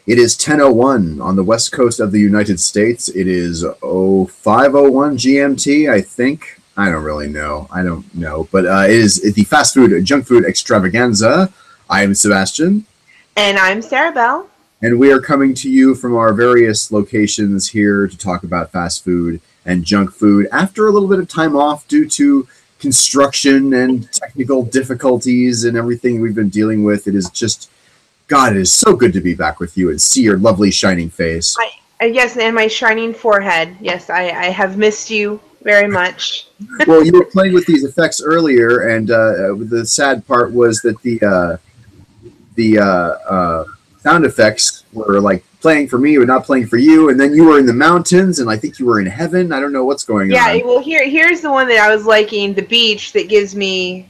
It is 10:01 on the west coast of the United States. It is 05:01 GMT, I think. I don't really know. I don't know. But it is the fast food, junk food extravaganza. I am Sebastian. And I'm Sarah Bell. And we are coming to you from our various locations here to talk about fast food and junk food after a little bit of time off due to construction and technical difficulties and everything we've been dealing with. It is just, God, it is so good to be back with you and see your lovely shining face. Yes, and my shining forehead. Yes, I have missed you very much. Well, you were playing with these effects earlier, and the sad part was that the sound effects were like playing for me but not playing for you, and then you were in the mountains, and I think you were in heaven. I don't know what's going on. Yeah, well, here's the one that I was liking, the beach, that gives me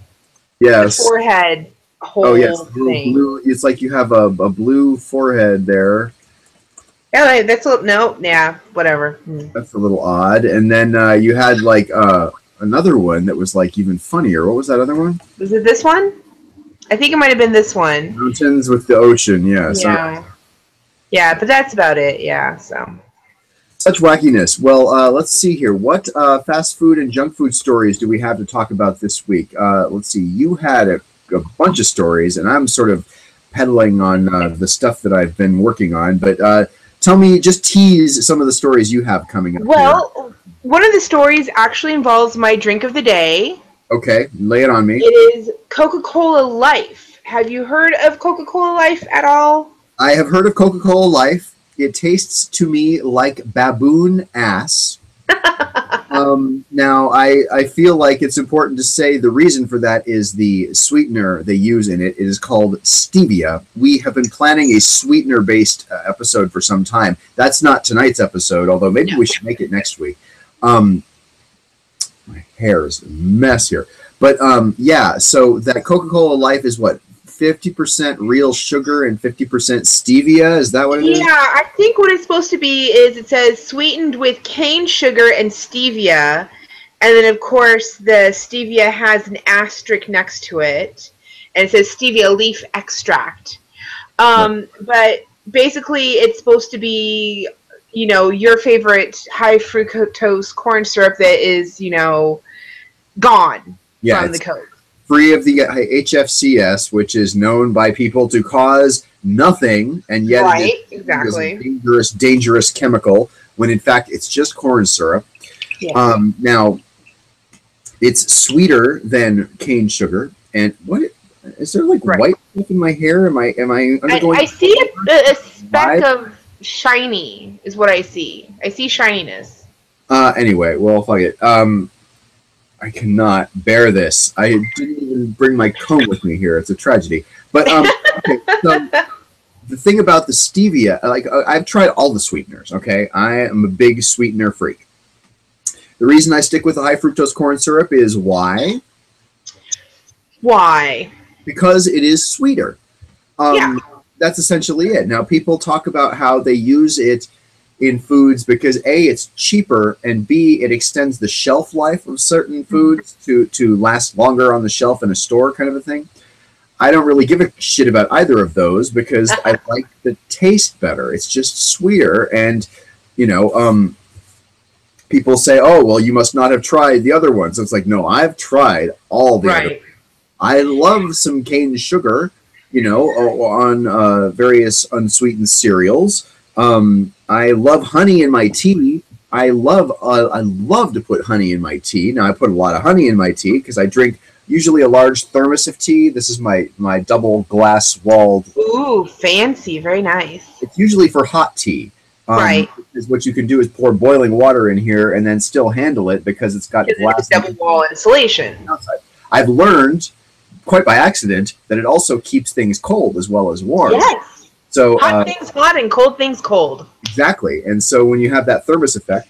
the forehead whole thing. Blue, it's like you have a blue forehead there. Yeah, that's a little, whatever. That's a little odd. And then you had like another one that was like even funnier. What was that other one? Was it this one? I think it might have been this one. Mountains with the ocean, yeah. Yeah, but that's about it, yeah, so. Such wackiness. Well, let's see here. What fast food and junk food stories do we have to talk about this week? Let's see. You had a bunch of stories, and I'm sort of peddling on the stuff that I've been working on, but tell me, just tease some of the stories you have coming up. Well, one of the stories actually involves my drink of the day. Okay, lay it on me. It is Coca-Cola Life. Have you heard of Coca-Cola Life at all? I have heard of Coca-Cola Life. It tastes to me like baboon ass. Now, I feel like it's important to say the reason for that is the sweetener they use in it. It is called stevia. We have been planning a sweetener-based episode for some time. That's not tonight's episode, although maybe we should make it next week. My hair is a mess here. But, yeah, so that Coca-Cola Life is what? 50% real sugar and 50% stevia? Is that what it is? Yeah, I think what it's supposed to be is it says sweetened with cane sugar and stevia. And then, of course, the stevia has an asterisk next to it. And it says stevia leaf extract. But basically, it's supposed to be, you know, your favorite high fructose corn syrup that is, you know, gone from the Coke. Free of the HFCS, which is known by people to cause nothing, and yet it is a dangerous chemical, when in fact it's just corn syrup. Yeah. Now, it's sweeter than cane sugar. And what is there like white stuff in my hair? Am I undergoing? I see a speck of shiny is what I see. I see shininess. Anyway, well, fuck it. I cannot bear this. I didn't even bring my comb with me here. It's a tragedy. But okay, so the thing about the stevia, like I've tried all the sweeteners. Okay, I am a big sweetener freak. The reason I stick with the high fructose corn syrup is why? Why? Because it is sweeter. Yeah. That's essentially it. Now, people talk about how they use it in foods because A, it's cheaper, and B, it extends the shelf life of certain foods to last longer on the shelf in a store, kind of a thing. I don't really give a shit about either of those because I like the taste better. It's just sweeter, and you know, people say, "Oh, well, you must not have tried the other ones." It's like, no, I've tried all the other. I love some cane sugar, you know, on various unsweetened cereals. I love honey in my tea. I love to put honey in my tea. Now, I put a lot of honey in my tea because I drink usually a large thermos of tea. This is my double glass walled. Ooh, fancy. Very nice. It's usually for hot tea. Because what you can do is pour boiling water in here and then still handle it because it's got glass. Double wall insulation. Outside. I've learned, quite by accident, that it also keeps things cold as well as warm. Yes. So, hot things hot and cold things cold. Exactly. And so when you have that thermos effect.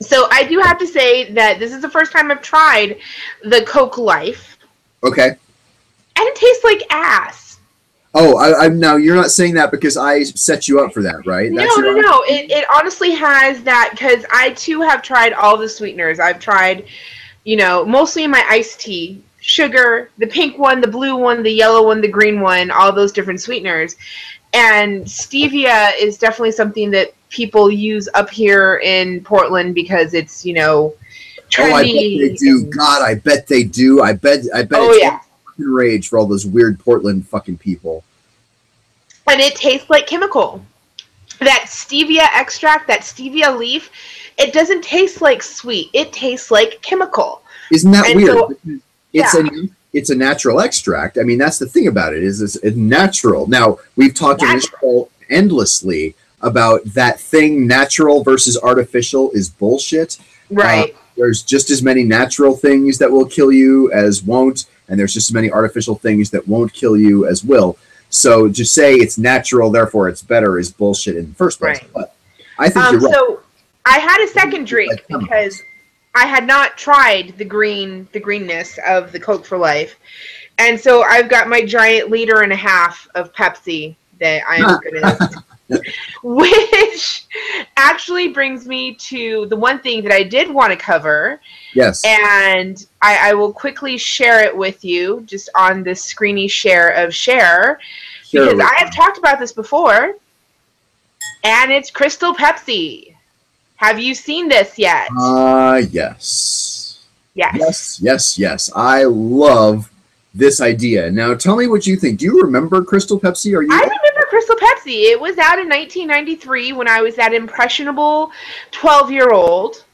So I do have to say that this is the first time I've tried the Coke Life. Okay. And it tastes like ass. Oh, I'm now you're not saying that because I set you up for that, right? No. It honestly has that because I too have tried all the sweeteners. I've tried, you know, mostly in my iced tea. Sugar, the pink one, the blue one, the yellow one, the green one, all those different sweeteners. And stevia is definitely something that people use up here in Portland because it's, you know, trendy. Oh, I bet they do. God, I bet they do. I bet Oh, it's yeah. fucking rage for all those weird Portland fucking people. And it tastes like chemical. That stevia extract, that stevia leaf, it doesn't taste like sweet. It tastes like chemical. Isn't that weird? So, It's a natural extract. I mean, that's the thing about it, is it's natural. Now, we've talked in this show endlessly about that thing, natural versus artificial is bullshit. Right. There's just as many natural things that will kill you as won't, and there's just as many artificial things that won't kill you as will. So to say it's natural, therefore it's better, is bullshit in the first place. Right. But I think you're right. So I had a second drink because I had not tried the greenness of the Coke for Life. And so I've got my giant 1.5 liters of Pepsi that I'm going to, which actually brings me to the one thing that I did want to cover. Yes. And I will quickly share it with you just on this screeny share of share. Because I have talked about this before. And it's Crystal Pepsi. Have you seen this yet? Yes. Yes. I love this idea. Now, tell me what you think. Do you remember Crystal Pepsi? I remember Crystal Pepsi. It was out in 1993 when I was that impressionable 12-year-old.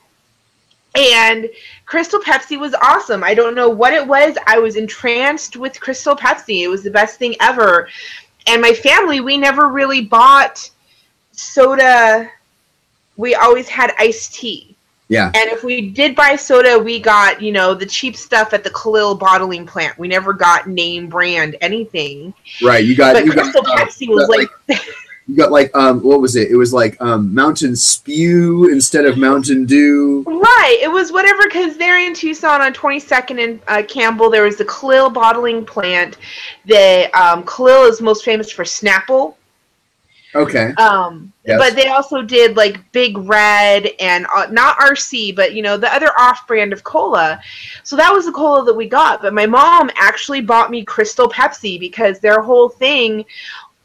And Crystal Pepsi was awesome. I don't know what it was. I was entranced with Crystal Pepsi. It was the best thing ever. And my family, we never really bought soda. We always had iced tea. Yeah. And if we did buy soda, we got, you know, the cheap stuff at the Khalil bottling plant. We never got name brand anything. Right. Crystal Pepsi was like you got like what was it? It was like Mountain Spew instead of Mountain Dew. Right. It was whatever, because there in Tucson on 22nd and Campbell, there was the Khalil bottling plant. The Khalil is most famous for Snapple. Okay. Yes. But they also did like Big Red and not RC, but you know, the other off-brand of cola. So that was the cola that we got. But my mom actually bought me Crystal Pepsi because their whole thing,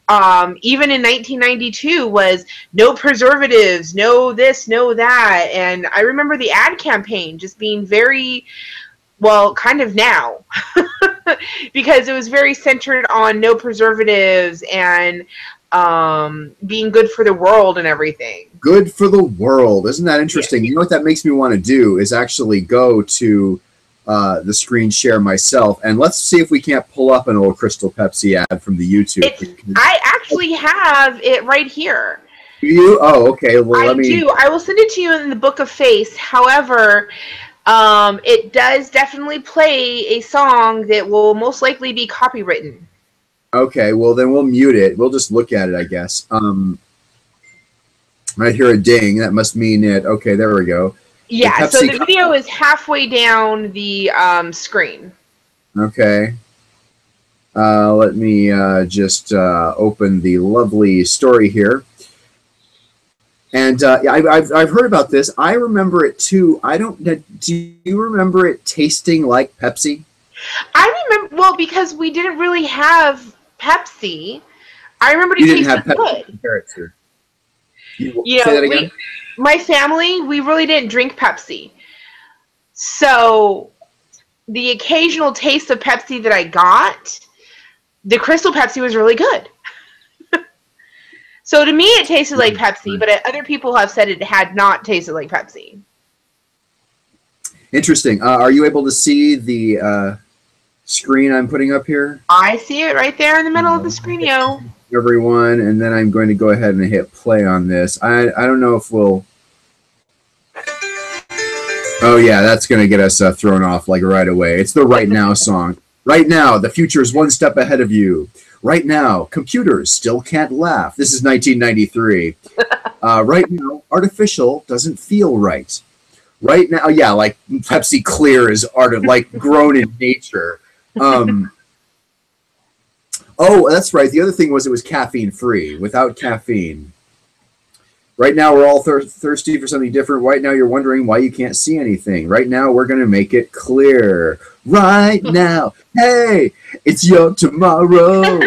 even in 1992, was no preservatives, no this, no that. And I remember the ad campaign just being very, well, kind of now, because it was very centered on no preservatives and being good for the world and everything. Good for the world. Isn't that interesting? Yeah. You know what that makes me want to do is actually go to the screen share myself, and let's see if we can't pull up an old Crystal Pepsi ad from the YouTube. I actually have it right here. Do you? Oh, okay. Well, let me. I will send it to you in the Book of Face. However, it does definitely play a song that will most likely be copywritten. Okay, well then we'll mute it. We'll just look at it, I guess. I hear a ding. That must mean it. Okay, there we go. Yeah, so the video is halfway down the screen. Okay. Let me just open the lovely story here. And I've heard about this. I remember it too. Do you remember it tasting like Pepsi? I remember, well, because we didn't really have Pepsi. I remember it tasted good. You know, my family, we really didn't drink Pepsi. So the occasional taste of Pepsi that I got, the Crystal Pepsi was really good. So to me, it tasted like Pepsi, but other people have said it had not tasted like Pepsi. Interesting. Are you able to see the screen I'm putting up here? I see it right there in the middle of the screen, yo. Everyone, and then I'm going to go ahead and hit play on this. I don't know if we'll... Oh yeah, that's going to get us thrown off like right away. It's the Right Now song. Right now, the future is one step ahead of you. Right now, computers still can't laugh. This is 1993. Right now, artificial doesn't feel right. Right now, yeah, like Pepsi Clear is like grown in nature. Oh, that's right. The other thing was it was caffeine free, without caffeine. Right now, we're all thirsty for something different. Right now, you're wondering why you can't see anything. Right now, we're going to make it clear. Right now, hey, it's your tomorrow.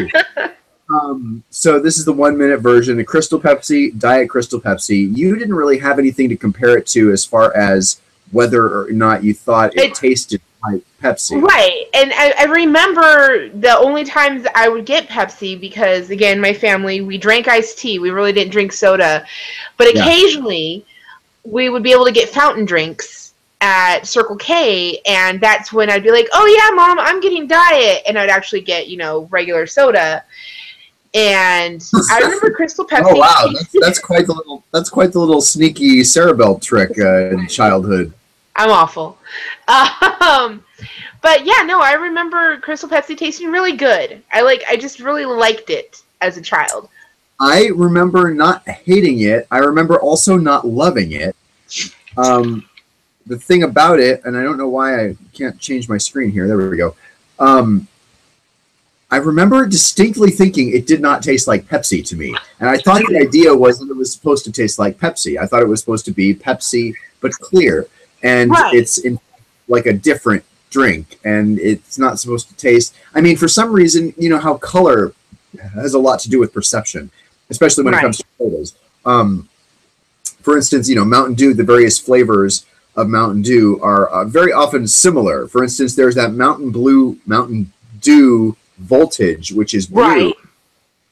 So this is the 1 minute version. The Crystal Pepsi, Diet Crystal Pepsi. You didn't really have anything to compare it to as far as whether or not you thought it tasted like Pepsi. Right. And I remember the only times I would get Pepsi because, again, my family, we drank iced tea. We really didn't drink soda. But occasionally we would be able to get fountain drinks at Circle K, and that's when I'd be like, oh, yeah, Mom, I'm getting diet. And I'd actually get, regular soda. And I remember Crystal Pepsi. Oh, wow. That's quite the little sneaky Cerebell trick in childhood. I'm awful. But yeah, no, I remember Crystal Pepsi tasting really good. I just really liked it as a child. I remember not hating it. I remember also not loving it. The thing about it, and I don't know why I can't change my screen here. There we go. I remember distinctly thinking it did not taste like Pepsi to me. And I thought the idea was that it was supposed to taste like Pepsi. I thought it was supposed to be Pepsi, but clear. And it's in like a different drink, and it's not supposed to taste. I mean, for some reason, how color has a lot to do with perception, especially when it comes to sodas. For instance, Mountain Dew, the various flavors of Mountain Dew are very often similar. For instance, there's that Mountain Dew Voltage, which is blue.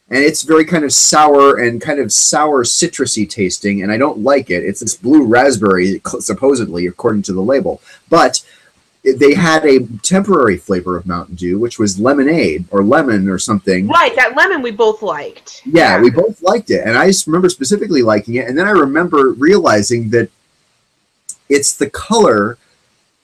And it's very kind of sour and kind of sour citrusy tasting, and I don't like it. It's this blue raspberry, supposedly, according to the label. But they had a temporary flavor of Mountain Dew, which was lemonade or lemon or something. Right, that lemon we both liked. Yeah, we both liked it. And I just remember specifically liking it. And then I remember realizing that it's the color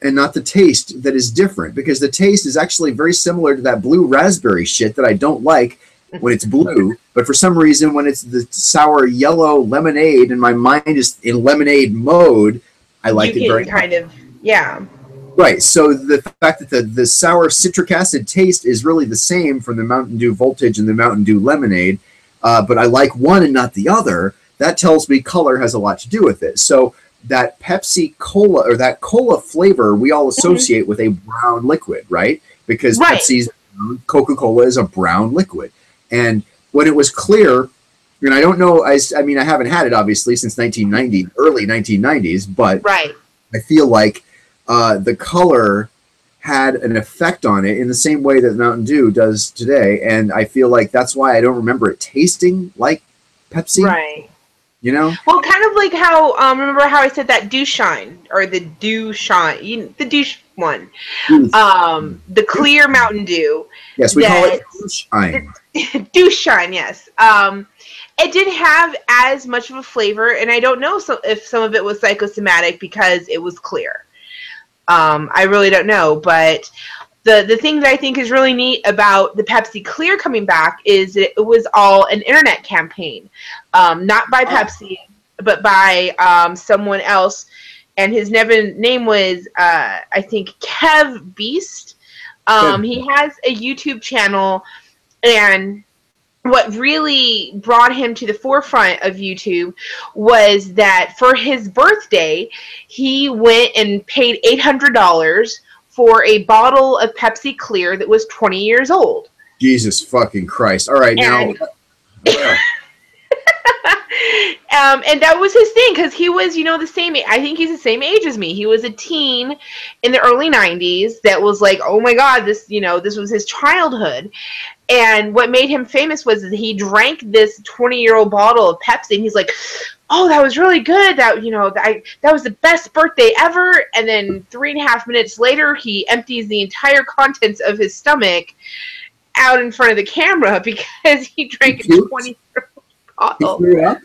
and not the taste that is different, because the taste is actually very similar to that blue raspberry shit that I don't like when it's blue, but for some reason when it's the sour yellow lemonade and my mind is in lemonade mode, I like it very much. Right, so the fact that the sour citric acid taste is really the same from the Mountain Dew Voltage and the Mountain Dew Lemonade, but I like one and not the other, that tells me color has a lot to do with it. So that Pepsi Cola, or that cola flavor, we all associate with a brown liquid, right? Because Pepsi's Coca-Cola is a brown liquid. And when it was clear, and I don't know, I mean, I haven't had it obviously since 1990, early 1990s, but I feel like the color had an effect on it in the same way that Mountain Dew does today. And I feel like that's why I don't remember it tasting like Pepsi. Right. Well, kind of like how, remember how I said that Dew Shine, or the Dew Shine, the Dew one, the clear Mountain Dew. Yes, we call it Dew Shine. Dew Shine, yes. It didn't have as much of a flavor, and I don't know if some of it was psychosomatic because it was clear. I really don't know, but the thing that I think is really neat about the Pepsi Clear coming back is that it was all an internet campaign, not by Pepsi, but by someone else, and his name was I think Kev Beast. He has a YouTube channel, and what really brought him to the forefront of YouTube was that for his birthday, he went and paid $800 for a bottle of Pepsi Clear that was 20 years old. Jesus fucking Christ. All right, now. And that was his thing, because he was, the same, I think he's the same age as me. He was a teen in the early 90s that was like, oh my God, this was his childhood. And what made him famous was that he drank this 20-year-old bottle of Pepsi, and he's like, oh, that was really good. That was the best birthday ever. And then 3.5 minutes later, he empties the entire contents of his stomach out in front of the camera because he drank a 20-year-old bottle. He threw up?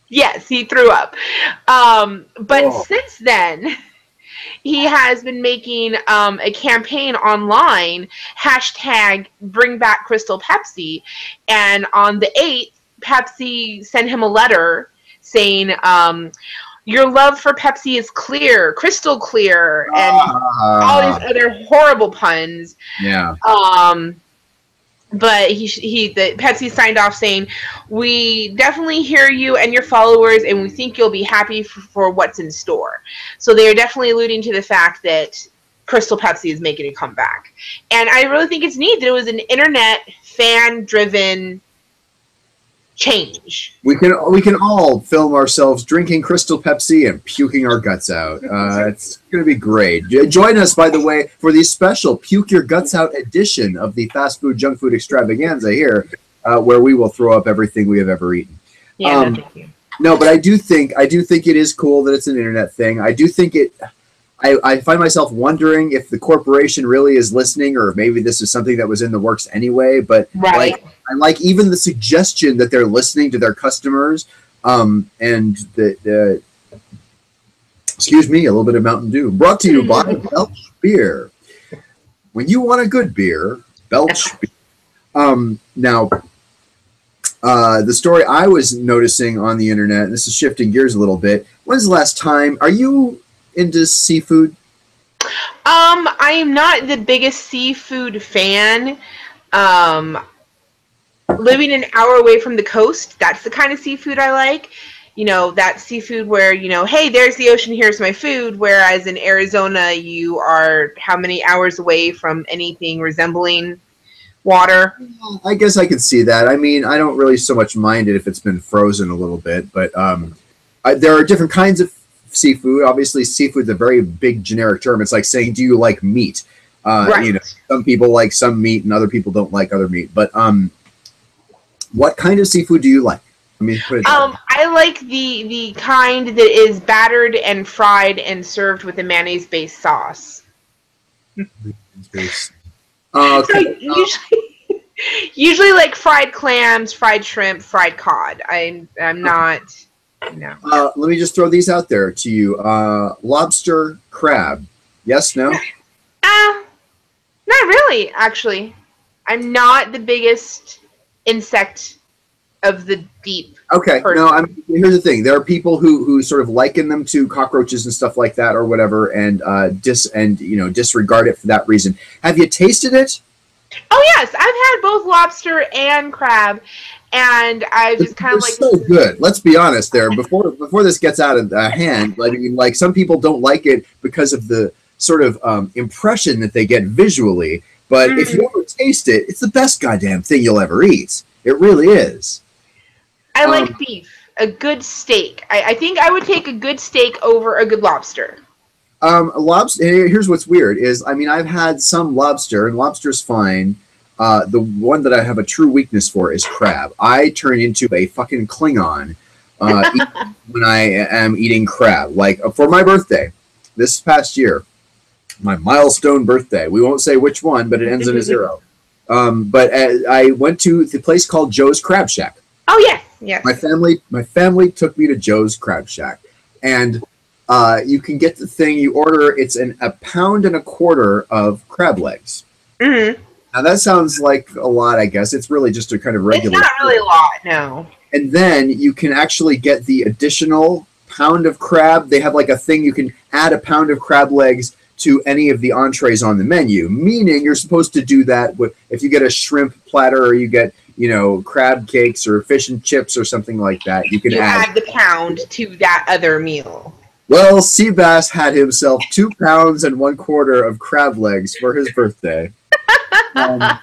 Yes, he threw up. But since then, he has been making a campaign online, hashtag Bring Back Crystal Pepsi. And on the 8th, Pepsi sent him a letter saying, your love for Pepsi is clear, crystal clear, and all these other horrible puns. Yeah. But the Pepsi signed off saying, we definitely hear you and your followers, and we think you'll be happy for what's in store. So they are definitely alluding to the fact that Crystal Pepsi is making a comeback. And I really think it's neat that it was an internet fan-driven change. We can all film ourselves drinking Crystal Pepsi and puking our guts out. It's going to be great. Join us, by the way, for the special Puke Your Guts Out edition of the Fast Food Junk Food Extravaganza here, where we will throw up everything we have ever eaten. Yeah, no, thank you. No, but I do think it is cool that it's an internet thing. I do think it. I find myself wondering if the corporation really is listening, or maybe this is something that was in the works anyway. But right. I like even the suggestion that they're listening to their customers. And the excuse me, a little bit of Mountain Dew, brought to you by Belch Beer. When you want a good beer, Belch Beer. Now, the story I was noticing on the internet, and this is shifting gears a little bit. When's the last time? Are you into seafood? I am not the biggest seafood fan. Living an hour away from the coast, that's the kind of seafood I like. You know, that seafood where, you know, hey, there's the ocean, here's my food. Whereas in Arizona, you are how many hours away from anything resembling water? I guess I can see that. I mean, I don't really so much mind it if it's been frozen a little bit, but there are different kinds of seafood. Obviously, seafood's a very big generic term. It's like saying, do you like meat? Right. You know, some people like some meat and other people don't like other meat. But what kind of seafood do you like? I mean, put it I like the kind that is battered and fried and served with a mayonnaise-based sauce. okay. So usually like fried clams, fried shrimp, fried cod. I'm not. No. Let me just throw these out there to you. Lobster, crab. Yes, no? Not really, actually. I'm not the biggest insect of the deep. Okay, person. no, here's the thing. There are people who sort of liken them to cockroaches and stuff like that or whatever, and disregard it for that reason. Have you tasted it? Oh yes, I've had both lobster and crab, and I just kind of like. So good. Let's be honest. There, before this gets out of hand, I mean, like some people don't like it because of the sort of impression that they get visually. But if you ever taste it, it's the best goddamn thing you'll ever eat. It really is. I like beef. A good steak. I think I would take a good steak over a good lobster. Lobster. Here's what's weird is, I mean, I've had some lobster, and lobster's fine. The one that I have a true weakness for is crab. I turn into a fucking Klingon when I am eating crab. Like for my birthday, this past year, my milestone birthday. We won't say which one, but it ends in a 0. But I went to the place called Joe's Crab Shack. Oh yeah, yeah. My family took me to Joe's Crab Shack, and you can get the thing. You order. It's a pound and a quarter of crab legs. Mm-hmm. Now that sounds like a lot. I guess it's really just a kind of regular. It's not really a lot, no. And then you can actually get the additional pound of crab. They have like a thing you can add a pound of crab legs to any of the entrees on the menu, meaning you're supposed to do that if you get a shrimp platter or you get, you know, crab cakes or fish and chips or something like that. You can add the pound to that other meal. Well, Seabass had himself 2 pounds and 1/4 of crab legs for his birthday. I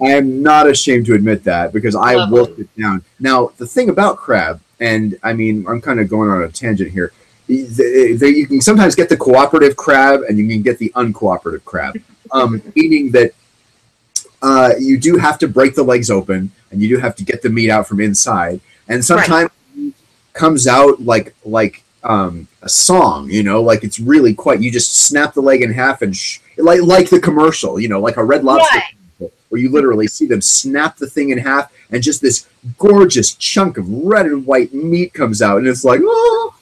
am not ashamed to admit that because I wolfed it down. Now, the thing about crab, and I mean, I'm kind of going on a tangent here. You can sometimes get the cooperative crab and you can get the uncooperative crab, meaning that you do have to break the legs open and you do have to get the meat out from inside. And sometimes it comes out like a song, you know, like it's really quite. You just snap the leg in half and like the commercial, you know, like a Red Lobster, where you literally see them snap the thing in half and just this gorgeous chunk of red and white meat comes out, and it's like, oh.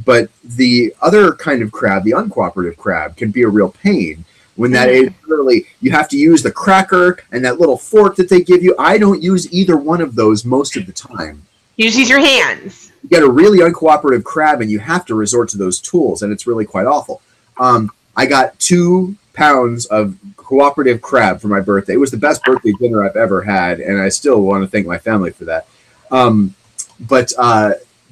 But the other kind of crab, the uncooperative crab, can be a real pain when that is literally you have to use the cracker and that little fork that they give you. I don't use either one of those most of the time. You just use your hands. You get a really uncooperative crab and you have to resort to those tools, and it's really quite awful. I got 2 pounds of cooperative crab for my birthday. It was the best birthday dinner I've ever had, and I still want to thank my family for that. But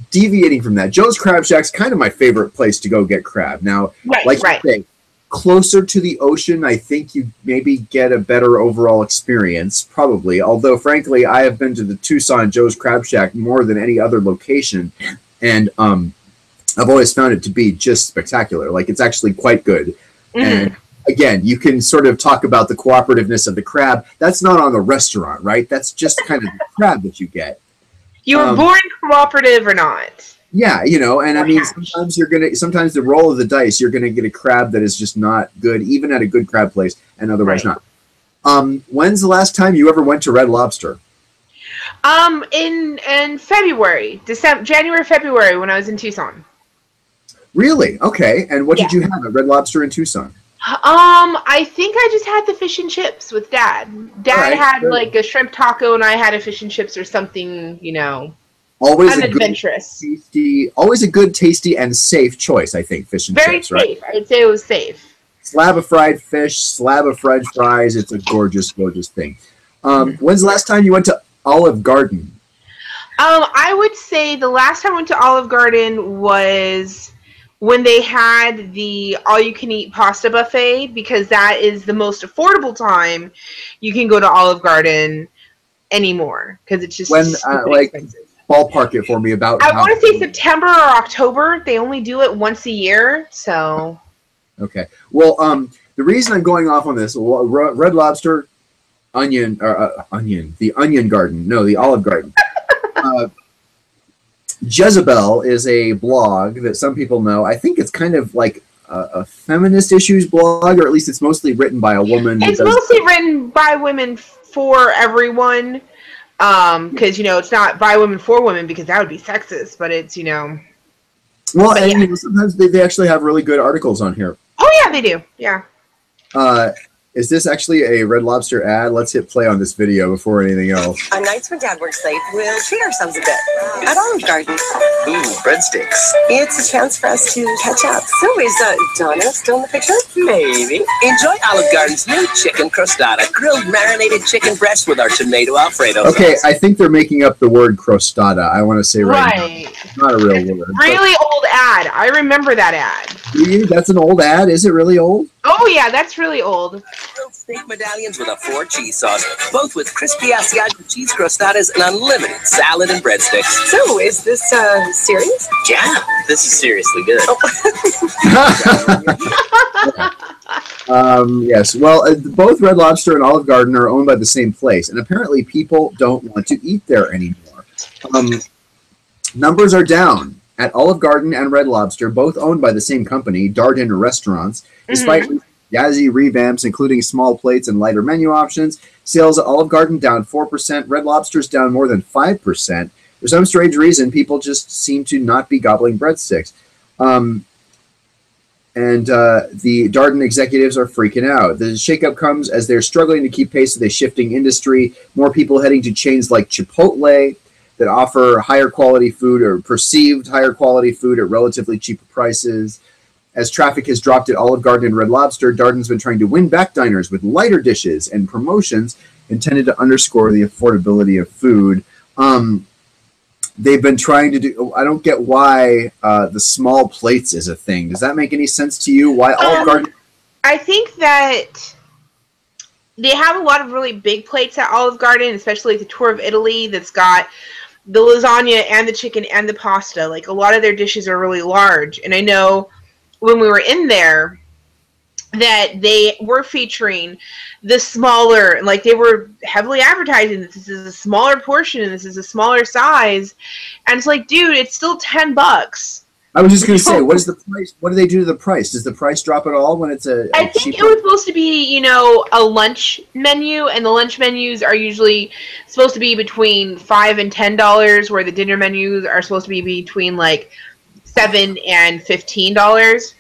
deviating from that, Joe's Crab Shack's kind of my favorite place to go get crab. Now, you say, closer to the ocean, I think you maybe get a better overall experience, probably. Although, frankly, I have been to the Tucson Joe's Crab Shack more than any other location, and I've always found it to be just spectacular. Like, it's actually quite good. And again, you can sort of talk about the cooperativeness of the crab. That's not on the restaurant, right? That's just kind of the crab that you get. You were born cooperative or not. Yeah, you know, and I mean, sometimes the roll of the dice, you're gonna get a crab that is just not good, even at a good crab place, and otherwise not. When's the last time you ever went to Red Lobster? In February, January, February, when I was in Tucson. Really? Okay. And what did you have at Red Lobster in Tucson? I think I just had the fish and chips with Dad. Dad had like a shrimp taco, and I had a fish and chips or something, you know. Always adventurous. Always a good, tasty, and safe choice, I think, fish and chips, right? Very safe. I would say it was safe. Slab of fried fish, slab of French fries. It's a gorgeous, gorgeous thing. When's the last time you went to Olive Garden? I would say the last time I went to Olive Garden was when they had the all-you-can-eat pasta buffet, because that is the most affordable time you can go to Olive Garden anymore, because it's just expensive. Ballpark it for me about. I want to say September or October. They only do it once a year, so. Okay. Well, the reason I'm going off on this, Red Lobster, the Onion Garden. No, the Olive Garden. Jezebel is a blog that some people know. I think it's kind of like a feminist issues blog, or at least it's mostly written by a woman. It's mostly written by women for everyone. Because, you know, it's not by women for women, because that would be sexist, but it's, you know. Well, and you know, sometimes they actually have really good articles on here. Oh, yeah, they do. Yeah. Is this actually a Red Lobster ad? Let's hit play on this video before anything else. On nights when Dad works late, we'll treat ourselves a bit at Olive Garden. Ooh, breadsticks. It's a chance for us to catch up. So is Donna still in the picture? Maybe. Enjoy Olive Garden's new chicken crostata, grilled marinated chicken breast with our tomato Alfredo Okay, sauce. I think they're making up the word crostata. I want to say right now. It's not a real word. Really old ad. I remember that ad. That's an old ad? Is it really old? Oh, yeah, that's really old. Grilled steak medallions with a 4-cheese sauce, both with crispy Asiago cheese crostatas and unlimited salad and breadsticks. So, is this serious? Yeah, this is seriously good. Yes, well, both Red Lobster and Olive Garden are owned by the same place, and apparently people don't want to eat there anymore. Numbers are down at Olive Garden and Red Lobster, both owned by the same company, Darden Restaurants. Despite jazzy revamps, including small plates and lighter menu options, sales at Olive Garden down 4%, Red Lobster's down more than 5%. For some strange reason, people just seem to not be gobbling breadsticks. And the Darden executives are freaking out. The shakeup comes as they're struggling to keep pace with a shifting industry. More people heading to chains like Chipotle that offer higher quality food, or perceived higher quality food at relatively cheaper prices. As traffic has dropped at Olive Garden and Red Lobster, Darden's been trying to win back diners with lighter dishes and promotions intended to underscore the affordability of food. They've been trying to do. I don't get why the small plates is a thing. Does that make any sense to you? Why Olive Garden? I think that they have a lot of really big plates at Olive Garden, especially the Tour of Italy that's got the lasagna and the chicken and the pasta. Like, a lot of their dishes are really large. And I know when we were in there that they were featuring the smaller, like they were heavily advertising that this is a smaller portion and this is a smaller size. And it's like, dude, it's still $10. I was just going to say, what is the price? What do they do to the price? Does the price drop at all when it's I think it was supposed to be, you know, a lunch menu, and the lunch menus are usually supposed to be between $5 and $10, where the dinner menus are supposed to be between like $7 and $15.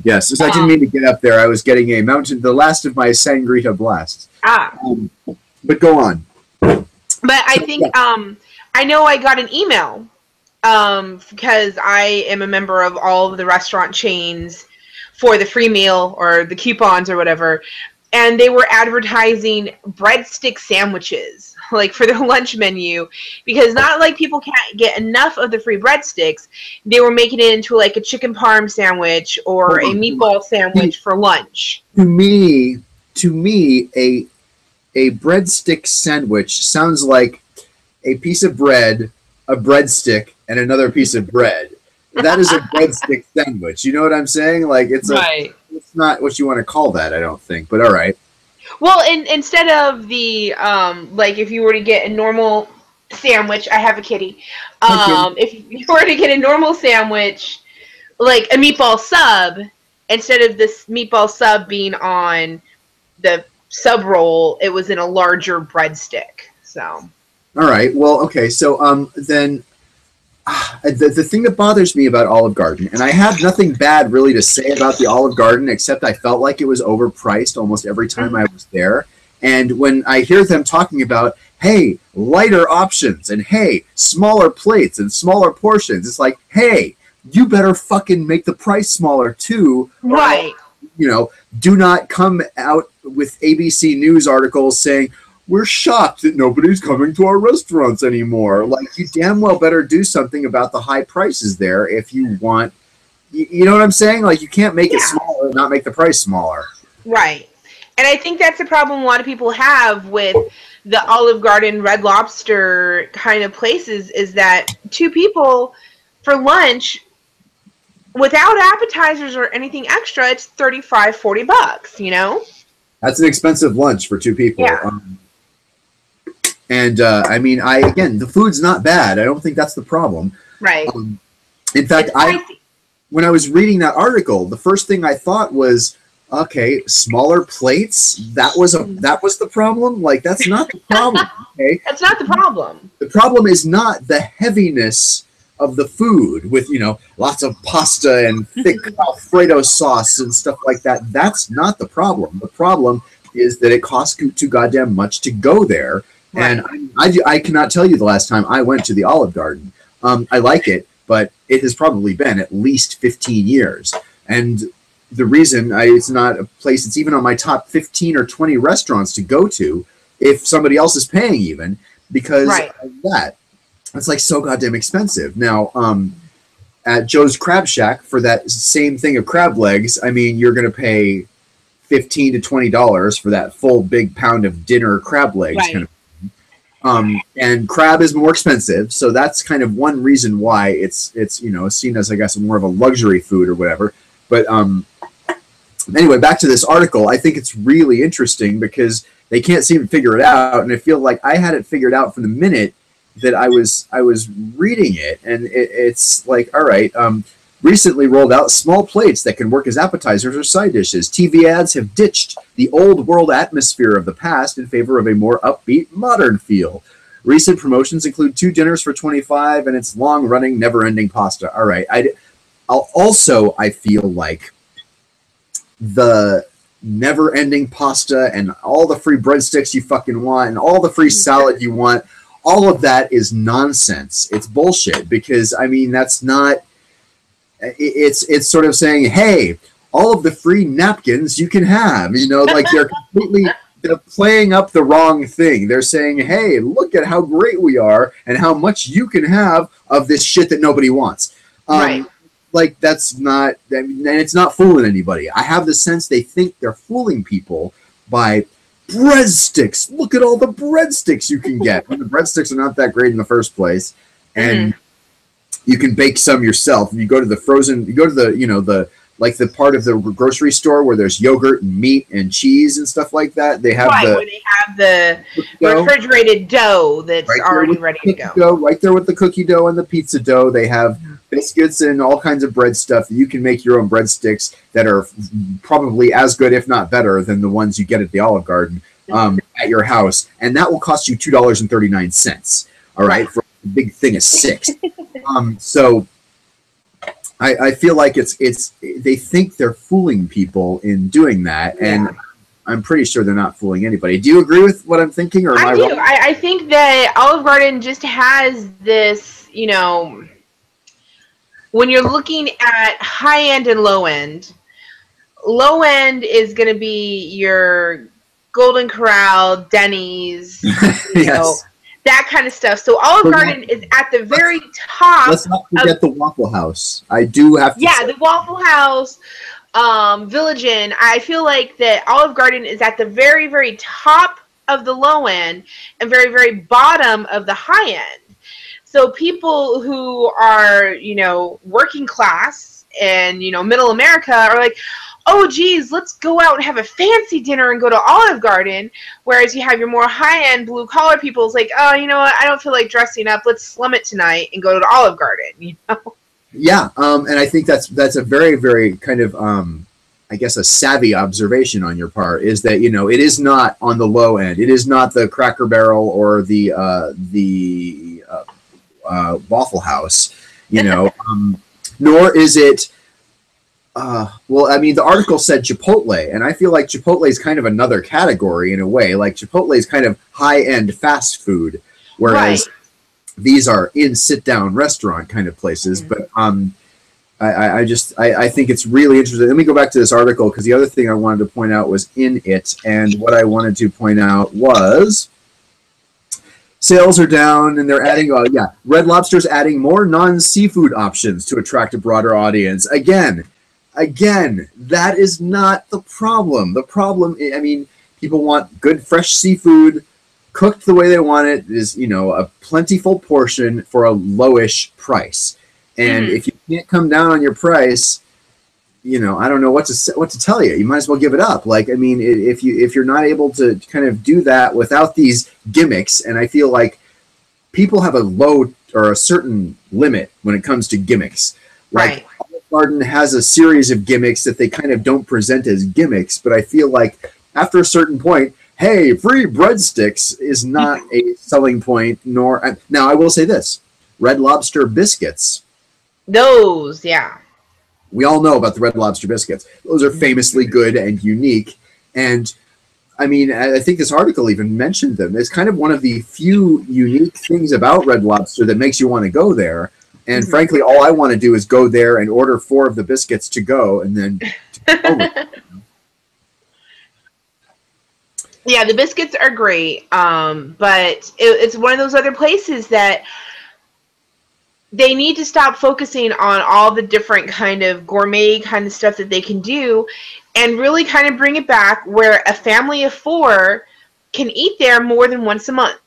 Yes, so I didn't mean to get up there. I was getting the last of my Sangrita blasts. But go on. But I think, I know I got an email because I am a member of all of the restaurant chains for the free meal or the coupons or whatever. and they were advertising breadstick sandwiches, like for their lunch menu, because not like people can't get enough of the free breadsticks. They were making it into like a chicken parm sandwich or a meatball sandwich for lunch. To me, a breadstick sandwich sounds like a piece of bread, a breadstick, and another piece of bread. That is a breadstick sandwich. You know what I'm saying? Like it's it's not what you want to call that, I don't think. But all right. Well, instead of the like if you were to get a normal sandwich, I have a kitty. If you were to get a normal sandwich, like a meatball sub, instead of this meatball sub being on the sub roll, it was in a larger breadstick. So. All right. Well, okay. So then. The thing that bothers me about Olive Garden, and I have nothing bad really to say about the Olive Garden, except I felt like it was overpriced almost every time I was there. And when I hear them talking about, hey, lighter options, and hey, smaller plates and smaller portions, it's like, hey, you better fucking make the price smaller too. Right. You know, do not come out with ABC News articles saying, we're shocked that nobody's coming to our restaurants anymore. Like, you damn well better do something about the high prices there if you want, you know what I'm saying? Like, you can't make it smaller and not make the price smaller. Right. And I think that's a problem a lot of people have with the Olive Garden, Red Lobster kind of places, is that two people for lunch, without appetizers or anything extra, it's $35, $40, you know? That's an expensive lunch for two people. Yeah. I mean, again, the food's not bad. I don't think that's the problem. Right. In fact, when I was reading that article, the first thing I thought was, okay, smaller plates. That was the problem. Like, that's not the problem. Okay, that's not the problem. The problem is not the heaviness of the food with, you know, lots of pasta and thick Alfredo sauce and stuff like that. That's not the problem. The problem is that it costs too goddamn much to go there. Right. And I cannot tell you the last time I went to the Olive Garden. I like it, but it has probably been at least 15 years. And the reason it's not a place that's even on my top 15 or 20 restaurants to go to, if somebody else is paying even, because of that. It's like so goddamn expensive. Now, at Joe's Crab Shack for that same thing of crab legs, I mean, you're going to pay $15 to $20 for that full big pound of dinner crab legs. Right. Kind of. And crab is more expensive, so that's kind of one reason why it's you know, seen as, I guess, more of a luxury food or whatever. But anyway, back to this article. I think it's really interesting because they can't seem to figure it out, and I feel like I had it figured out from the minute that I was reading it, and it's like, all right, recently rolled out small plates that can work as appetizers or side dishes. TV ads have ditched the old world atmosphere of the past in favor of a more upbeat, modern feel. Recent promotions include 2 dinners for $25 and its long-running, never-ending pasta. All right, I feel like the never-ending pasta and all the free breadsticks you fucking want and all the free salad you want, all of that is nonsense. It's bullshit because, I mean, that's not... It's sort of saying, hey, all of the free napkins you can have, you know, like they're playing up the wrong thing. They're saying, hey, look at how great we are and how much you can have of this shit that nobody wants. Right. Like, that's not, and it's not fooling anybody. I have the sense they think they're fooling people by breadsticks. Look at all the breadsticks you can get. When the breadsticks are not that great in the first place. And you can bake some yourself. You go to the frozen, you go to the, you know, the, like the part of the grocery store where there's yogurt and meat and cheese and stuff like that. They have where they have the refrigerated dough that's already ready to go. Right there with the cookie dough and the pizza dough. They have biscuits and all kinds of bread stuff. You can make your own breadsticks that are probably as good, if not better, than the ones you get at the Olive Garden at your house. And that will cost you $2.39. All right. For a big thing of 6. So I feel like it's they think they're fooling people in doing that, and I'm pretty sure they're not fooling anybody. Do you agree with what I'm thinking, or am I wrong? I think that Olive Garden just has this, you know, when you're looking at high end and low end, low end is going to be your Golden Corral, Denny's, you know, that kind of stuff. So Olive Garden is at the very top. Let's not forget the Waffle House. I do have to say. The Waffle House, Village Inn. I feel like that Olive Garden is at the very, very top of the low end and very, very bottom of the high end. So people who are, you know, working class and, you know, middle America are like, oh, geez, let's go out and have a fancy dinner and go to Olive Garden. Whereas you have your more high-end blue-collar people, it's like, oh, you know what, I don't feel like dressing up. Let's slum it tonight and go to Olive Garden, you know? Yeah, and I think that's a very, very kind of, I guess, a savvy observation on your part, is that, you know, it is not on the low end. It is not the Cracker Barrel or the Waffle House, you know, nor is it... well, I mean, the article said Chipotle, and I feel like Chipotle is kind of another category in a way. Like Chipotle is kind of high-end fast food, whereas these are in sit-down restaurant kind of places. But I think it's really interesting. Let me go back to this article, because the other thing I wanted to point out was in it, and what I wanted to point out was sales are down, and they're adding, Red Lobster's adding more non-seafood options to attract a broader audience. Again, that is not the problem. The problem, I mean, people want good, fresh seafood cooked the way they want it. Is, you know, a plentiful portion for a lowish price. And if you can't come down on your price, you know, I don't know what to tell you. You might as well give it up. Like, I mean, if you're not able to kind of do that without these gimmicks, and I feel like people have a low or a certain limit when it comes to gimmicks. Like, Garden has a series of gimmicks that they kind of don't present as gimmicks, but I feel like after a certain point, hey, free breadsticks is not a selling point, nor... Now, I will say this. Red Lobster biscuits. Those, yeah. We all know about the Red Lobster biscuits. Those are famously good and unique, and I mean, I think this article even mentioned them. It's kind of one of the few unique things about Red Lobster that makes you want to go there. And frankly, all I want to do is go there and order 4 of the biscuits to go, and then Yeah, the biscuits are great, but it's one of those other places that they need to stop focusing on all the different kind of gourmet kind of stuff that they can do, and really kind of bring it back where a family of 4 can eat there more than once a month.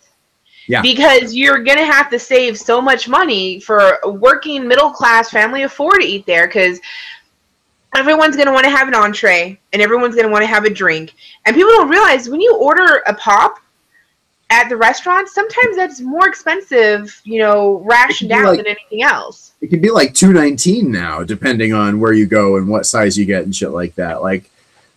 Yeah. Because you're going to have to save so much money for a working middle-class family of 4 to eat there, because everyone's going to want to have an entree, and everyone's going to want to have a drink. And people don't realize when you order a pop at the restaurant, sometimes that's more expensive, you know, rationed out than anything else. It can be like $2.19 now, depending on where you go and what size you get and shit like that. Like,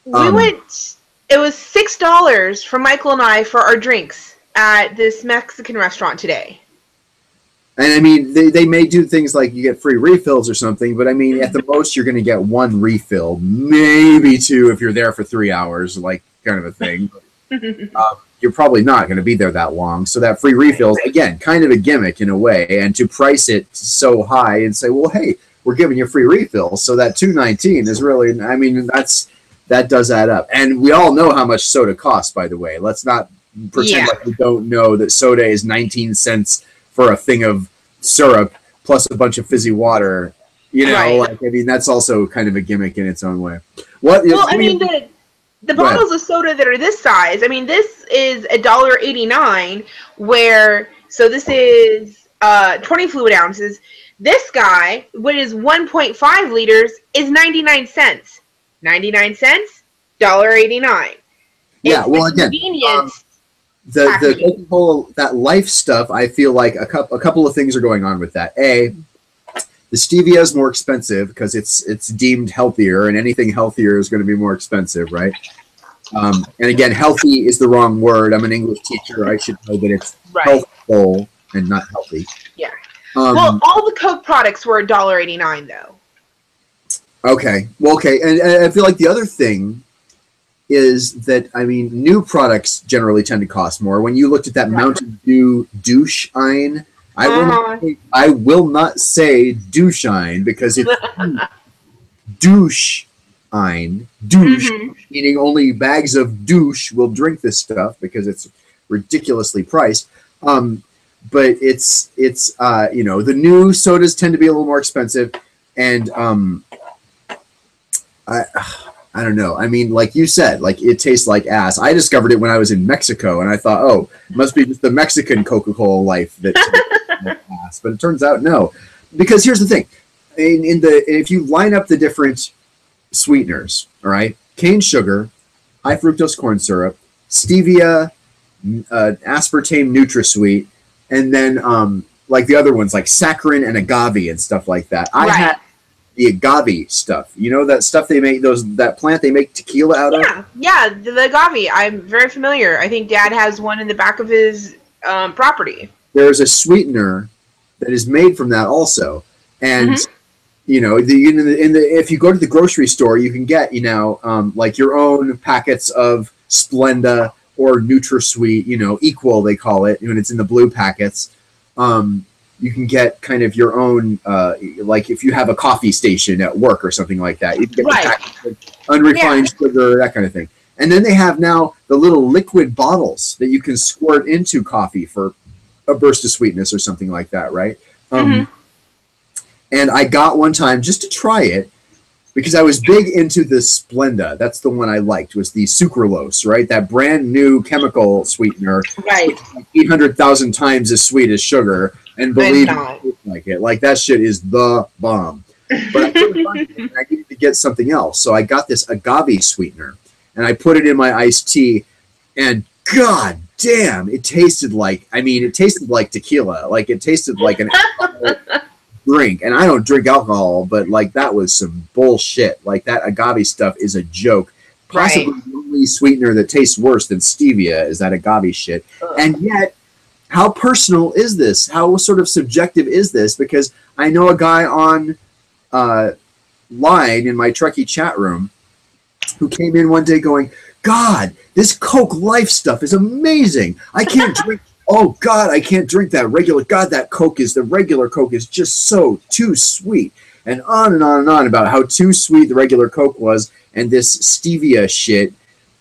we went, it was $6 for Michael and I for our drinks at this Mexican restaurant today. And I mean, they may do things like you get free refills or something, but I mean, at the most, you're going to get 1 refill, maybe 2 if you're there for 3 hours, like kind of a thing. You're probably not going to be there that long. So that free refill is, again, kind of a gimmick in a way. And to price it so high and say, well, hey, we're giving you free refills. So that $2.19 is really, I mean, that does add up. And we all know how much soda costs, by the way. Let's not pretend like we don't know that soda is 19 cents for a thing of syrup plus a bunch of fizzy water. You know, like, I mean, that's also kind of a gimmick in its own way. Well, I mean, the bottles of soda that are this size, I mean, this is $1.89, where, so this is 20 fluid ounces. This guy, which is 1.5 liters, is 99 cents. 99 cents, $1.89. Yeah, well, again, the Coca-Cola, that life stuff, I feel like a couple of things are going on with that. A, the stevia is more expensive because it's deemed healthier, and anything healthier is going to be more expensive, right? And again, healthy is the wrong word. I'm an English teacher. I should know that it's healthful and not healthy. Yeah. Well, all the Coke products were $1.89 though. Okay. Well, okay. And I feel like the other thing is that, I mean, new products generally tend to cost more. When you looked at that Mountain Dew douche-ine, I will not say douche-ine because it's douche douche, meaning only bags of douche will drink this stuff because it's ridiculously priced. But it's you know, the new sodas tend to be a little more expensive, and I don't know. I mean, like you said, like it tastes like ass. I discovered it when I was in Mexico, and I thought, oh, it must be just the Mexican Coca-Cola life that ass. But it turns out no, because here's the thing: if you line up the different sweeteners, all right, cane sugar, high fructose corn syrup, stevia, aspartame NutraSweet, and then like the other ones like saccharin and agave and stuff like that. I had the agave stuff. You know that stuff they make, that plant they make tequila out of? Yeah, the agave. I'm very familiar. I think Dad has one in the back of his property. There's a sweetener that is made from that also. And you know, if you go to the grocery store, you can get, you know, like your own packets of Splenda or NutraSweet, you know, Equal they call it when it's in the blue packets. You can get kind of your own, like if you have a coffee station at work or something like that, you can get unrefined sugar, that kind of thing. And then they have now the little liquid bottles that you can squirt into coffee for a burst of sweetness or something like that, right? And I got one time just to try it because I was big into the Splenda. That's the one I liked, was the sucralose, right? That brand new chemical sweetener, right? 800,000 times as sweet as sugar. And believe me, like it, like that shit is the bomb. But I couldn't find it, and I needed to get something else, so I got this agave sweetener, and I put it in my iced tea, and god damn, it tasted like, I mean, it tasted like tequila, like it tasted like an drink. And I don't drink alcohol, but like that was some bullshit. Like that agave stuff is a joke. Possibly the only sweetener that tastes worse than stevia is that agave shit, and yet. How personal is this? How sort of subjective is this? Because I know a guy on line in my Trekkie chat room who came in one day going, God, this Coke Life stuff is amazing. I can't drink, oh God, I can't drink that regular, God, the regular Coke is just so too sweet. And on and on and on about how too sweet the regular Coke was, and this stevia shit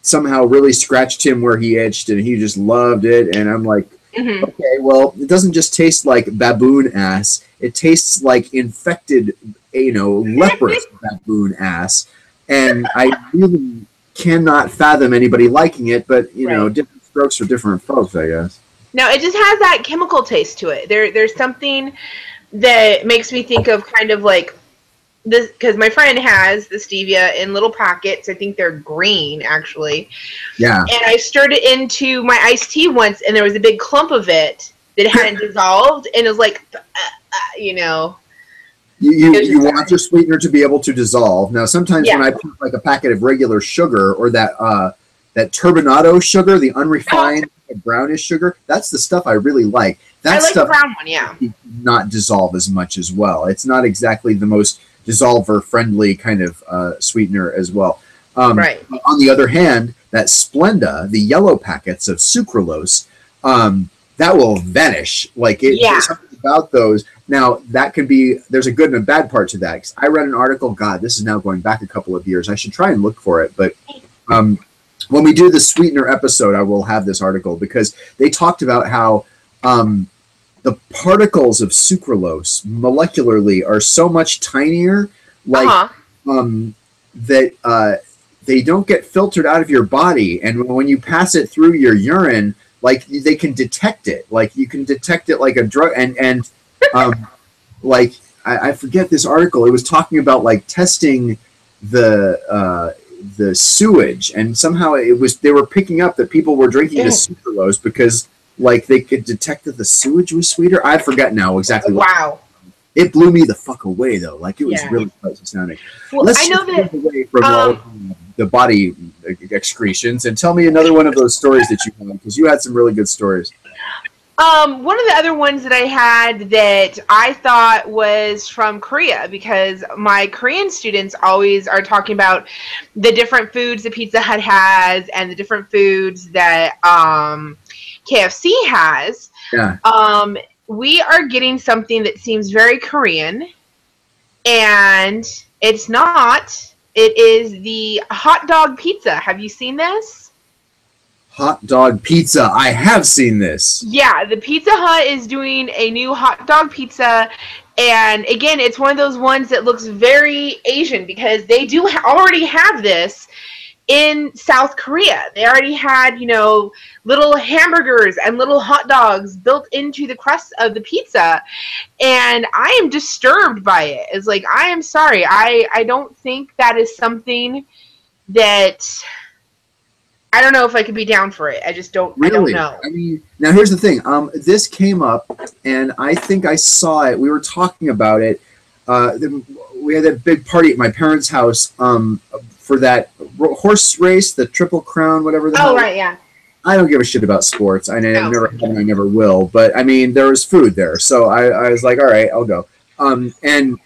somehow really scratched him where he itched, and he just loved it. And I'm like, okay, well, it doesn't just taste like baboon ass. It tastes like infected, you know, leprous baboon ass. And I really cannot fathom anybody liking it, but, you know, different strokes for different folks, I guess. No, it just has that chemical taste to it. There's something that makes me think of kind of like this, because my friend has the stevia in little packets. I think they're green, actually. Yeah. And I stirred it into my iced tea once, and there was a big clump of it that hadn't dissolved, and it was like, you know. You want your sweetener to be able to dissolve. Now, sometimes when I put like a packet of regular sugar or that turbinado sugar, the unrefined brownish sugar, that's the stuff I really like. That stuff the brown one, not dissolve as much as well. It's not exactly the most dissolver-friendly kind of sweetener as well. On the other hand, that Splenda, the yellow packets of sucralose, that will vanish. Like there's something about those. Now, that can be, there's a good and a bad part to that. 'Cause I read an article, God, this is now going back a couple of years. I should try and look for it. But when we do the sweetener episode, I will have this article, because they talked about how the particles of sucralose molecularly are so much tinier, like that they don't get filtered out of your body, and when you pass it through your urine, like they can detect it, like you can detect it like a drug, and like I forget this article. It was talking about like testing the sewage, and somehow they were picking up that people were drinking the sucralose because like they could detect that the sewage was sweeter. I forget now exactly what. Wow. It blew me the fuck away though. Like it was really pleasant sounding. Well, Let's I know that away from all the body excretions, and tell me another one of ththose stories that you had, because you had some really good stories. One of the other ones that I had that I thought was from Korea, because my Korean students always are talking about the different foods that Pizza Hut has and the different foods that KFC has. Yeah. We are getting something that seems very Korean, and it's not. It is the hot dog pizza. Have you seen this? Hot dog pizza. I have seen this. Yeah, the Pizza Hut is doing a new hot dog pizza. And again, it's one of those ones that looks very Asian because they do already have this in South Korea. They already had, you know, little hamburgers and little hot dogs built into the crust of the pizza. And I am disturbed by it. It's like, I am sorry. I don't think that is something that... I don't know if I could be down for it. I just don't. Really? I don't know. I mean, now here's the thing. This came up, and I think I saw it. We were talking about it. We had that big party at my parents' house for that horse race, the Triple Crown, whatever the hell. Oh, right, yeah. I don't give a shit about sports. I never have, and I never will. But I mean, there was food there, so I was like, all right, I'll go. And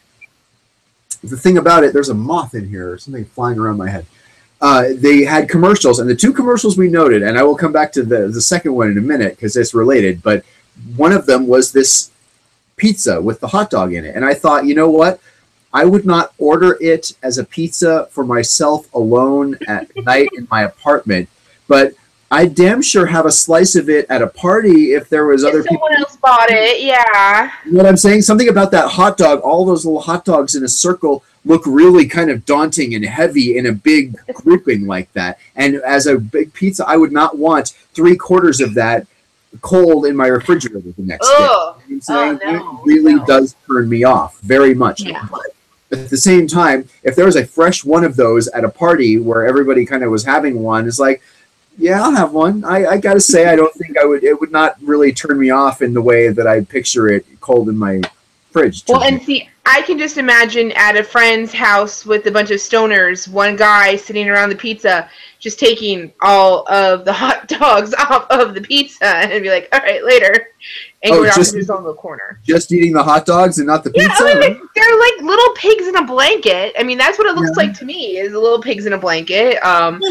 the thing about it, there's a moth in here, or something flying around my head. They had commercials, and the two commercials we noted, and I will come back to the second one in a minute because it's related, but one of them was this pizza with the hot dog in it. And I thought, you know what? I would not order it as a pizza for myself alone at night in my apartment, but I damn sure have a slice of it at a party if there was other people. Someone else bought it, yeah. You know what I'm saying? Something about that hot dog, all those little hot dogs in a circle look really kind of daunting and heavy in a big grouping like that. And as a big pizza, I would not want 3/4 of that cold in my refrigerator the next day. You know what I'm saying? It really does turn me off very much. Yeah. But at the same time, if there was a fresh one of those at a party where everybody kind of was having one, it's like, yeah, I'll have one. I got to say, I don't think it would not really turn me off in the way that I picture it cold in my fridge. Well, and see, I can just imagine at a friend's house with a bunch of stoners, one guy sitting around the pizza, just taking all of the hot dogs off of the pizza and be like, all right, later. And going off to his own little corner. Just eating the hot dogs and not the pizza? Yeah, I mean, they're like little pigs in a blanket. I mean, that's what it looks like to me, is the little pigs in a blanket. And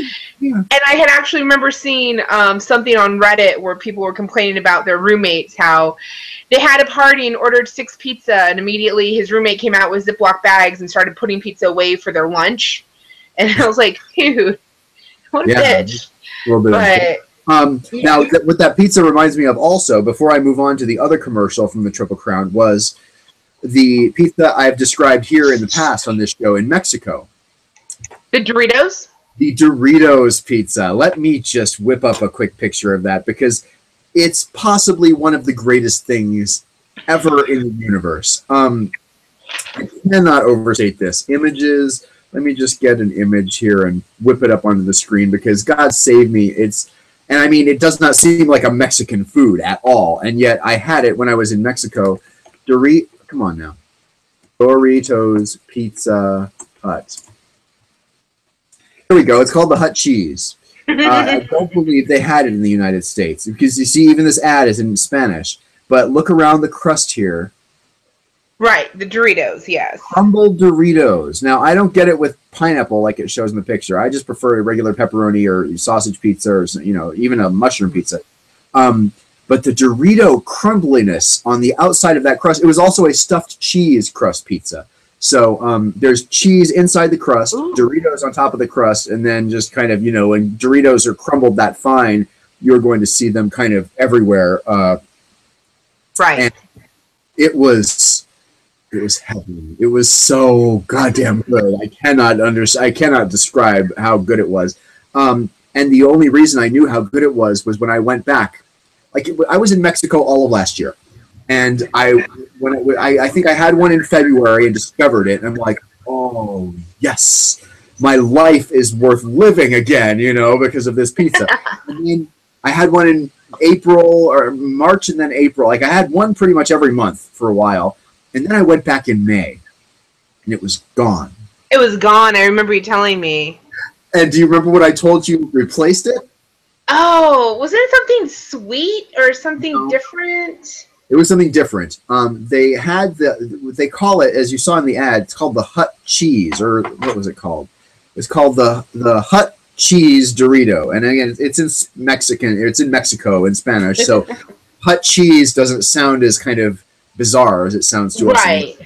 I had actually remember seeing something on Reddit where people were complaining about their roommates, how they had a party and ordered 6 pizza, and immediately his roommate came out with Ziploc bags and started putting pizza away for their lunch. And I was like, dude, what a bitch. A little bit Now, what that pizza reminds me of also, before I move on to the other commercial from the Triple Crown, was the pizza I've described here in the past on this show in Mexico. The Doritos? The Doritos pizza. Let me just whip up a quick picture of that, because it's possibly one of the greatest things ever in the universe. I cannot overstate this. Images. Let me just get an image here and whip it up onto the screen, because God save me, and I mean, it does not seem like a Mexican food at all, and yet I had it when I was in Mexico. Come on now. Doritos Pizza Hut. Here we go. It's called the Hut Cheese. I don't believe they had it in the United States, because you see, even this ad is in Spanish. But look around the crust here. Right, the Doritos, yes. Crumbled Doritos. Now, I don't get it with pineapple like it shows in the picture. I just prefer a regular pepperoni or sausage pizza, or even a mushroom pizza. But the Dorito crumbliness on the outside of that crust, it was also a stuffed cheese crust pizza. So there's cheese inside the crust, Doritos on top of the crust, and then just kind of, when Doritos are crumbled that fine, you're going to see them kind of everywhere. Right. And it was heavy. It was so goddamn good. I cannot describe how good it was. And the only reason I knew how good it was when I went back. I was in Mexico all of last year, and I think I had one in February and discovered it, and I'm like, oh yes, my life is worth living again, because of this pizza. And then I had one in April or March, and then April. I had one pretty much every month for a while. And then I went back in May, and it was gone. It was gone. I remember you telling me. And do you remember what I told you replaced it? Oh, was it something sweet or something different? It was something different. They had they call it, as you saw in the ad, it's called the Hut Cheese, or what was it called? It's called the Hut Cheese Dorito. And again, it's in Mexican. It's in Mexico in Spanish. So Hut Cheese doesn't sound as kind of bizarre as it sounds to us. Right.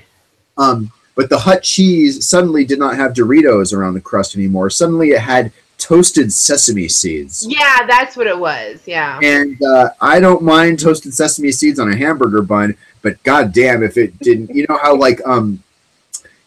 But the hut cheese suddenly did not have Doritos around the crust anymore. Suddenly it had toasted sesame seeds. Yeah, that's what it was. Yeah. And I don't mind toasted sesame seeds on a hamburger bun, but goddamn if it didn't. You know how like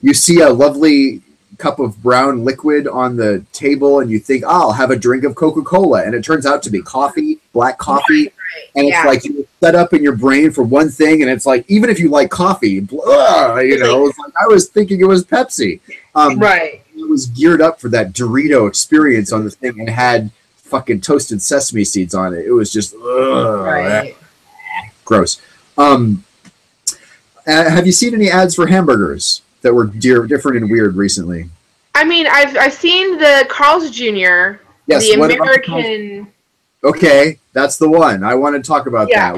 you see a lovely cup of brown liquid on the table and you think, oh, I'll have a drink of Coca-Cola, and it turns out to be coffee, black coffee. Right. And it's like you're set up in your brain for one thing, and it's like, even if you like coffee, blah, you know, it's like I was thinking it was Pepsi. Right. It was geared up for that Dorito experience on the thing and had fucking toasted sesame seeds on it. It was just gross. Have you seen any ads for hamburgers that were different and weird recently? I mean, I've seen the Carl's Jr. Yes, the American. Okay, that's the one. I want to talk about that.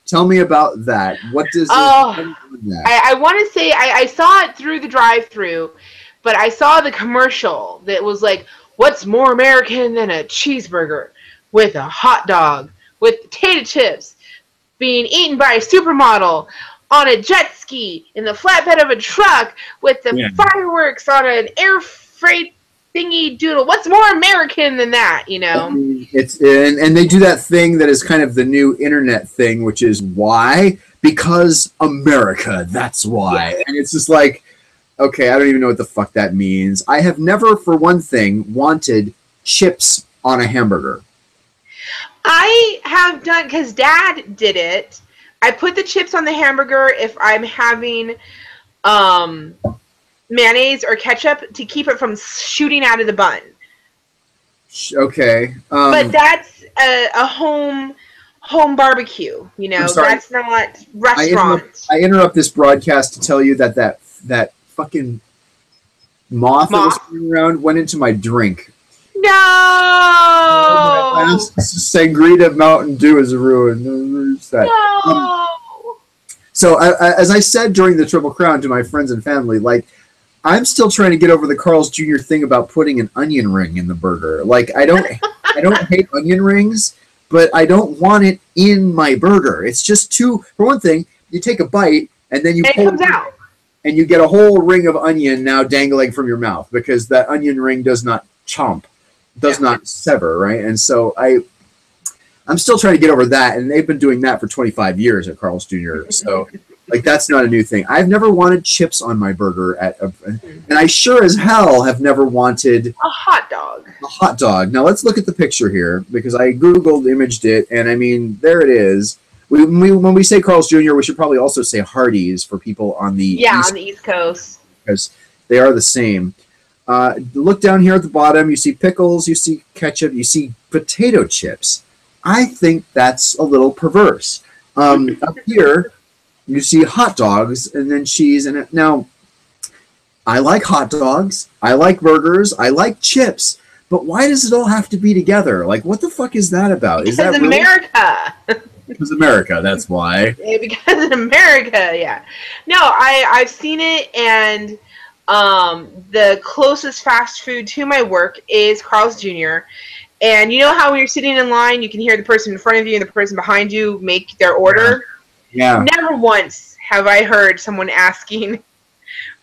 Tell me about that. What does I want to say I saw it through the drive-thru, but I saw the commercial that was like, what's more American than a cheeseburger with a hot dog with potato chips being eaten by a supermodel on a jet ski in the flatbed of a truck with the fireworks on an air freight thingy doodle. What's more American than that, you know? It's and they do that thing that is kind of the new internet thing, which is why? Because America, that's why. Yeah. And it's just like, okay, I don't even know what the fuck that means. I have never, for one thing, wanted chips on a hamburger. I have done, because Dad did it. I put the chips on the hamburger if I'm having mayonnaise or ketchup to keep it from shooting out of the bun. Okay. But that's a home barbecue, you know. That's not restaurant. I interrupt this broadcast to tell you that fucking moth that was going around went into my drink. No! My last Sangrita Mountain Dew is ruined. No! So as I said during the Triple Crown to my friends and family, like, I'm still trying to get over the Carl's Jr. thing about putting an onion ring in the burger. Like, I don't hate onion rings, but I don't want it in my burger. It's just too. For one thing, you take a bite and then it comes out, and you get a whole ring of onion now dangling from your mouth because that onion ring does not not sever, right? And so I'm still trying to get over that, and they've been doing that for 25 years at Carl's Jr. So. Like, that's not a new thing. I've never wanted chips on my burger, and I sure as hell have never wanted a hot dog. A hot dog. Now, let's look at the picture here, because I Googled, imaged it, and I mean, there it is. When we say Carl's Jr., we should probably also say Hardee's for people on the East Coast. Because they are the same. Look down here at the bottom. You see pickles, you see ketchup, you see potato chips. I think that's a little perverse. Up here, you see hot dogs and then cheese in it. Now, I like hot dogs. I like burgers. I like chips. But why does it all have to be together? Like, what the fuck is that about? Because is that America. Because America, that's why. Yeah, because in America, yeah. No, I've seen it, and the closest fast food to my work is Carl's Jr., and you know how when you're sitting in line, you can hear the person in front of you and the person behind you make their order? Yeah. Never once have I heard someone asking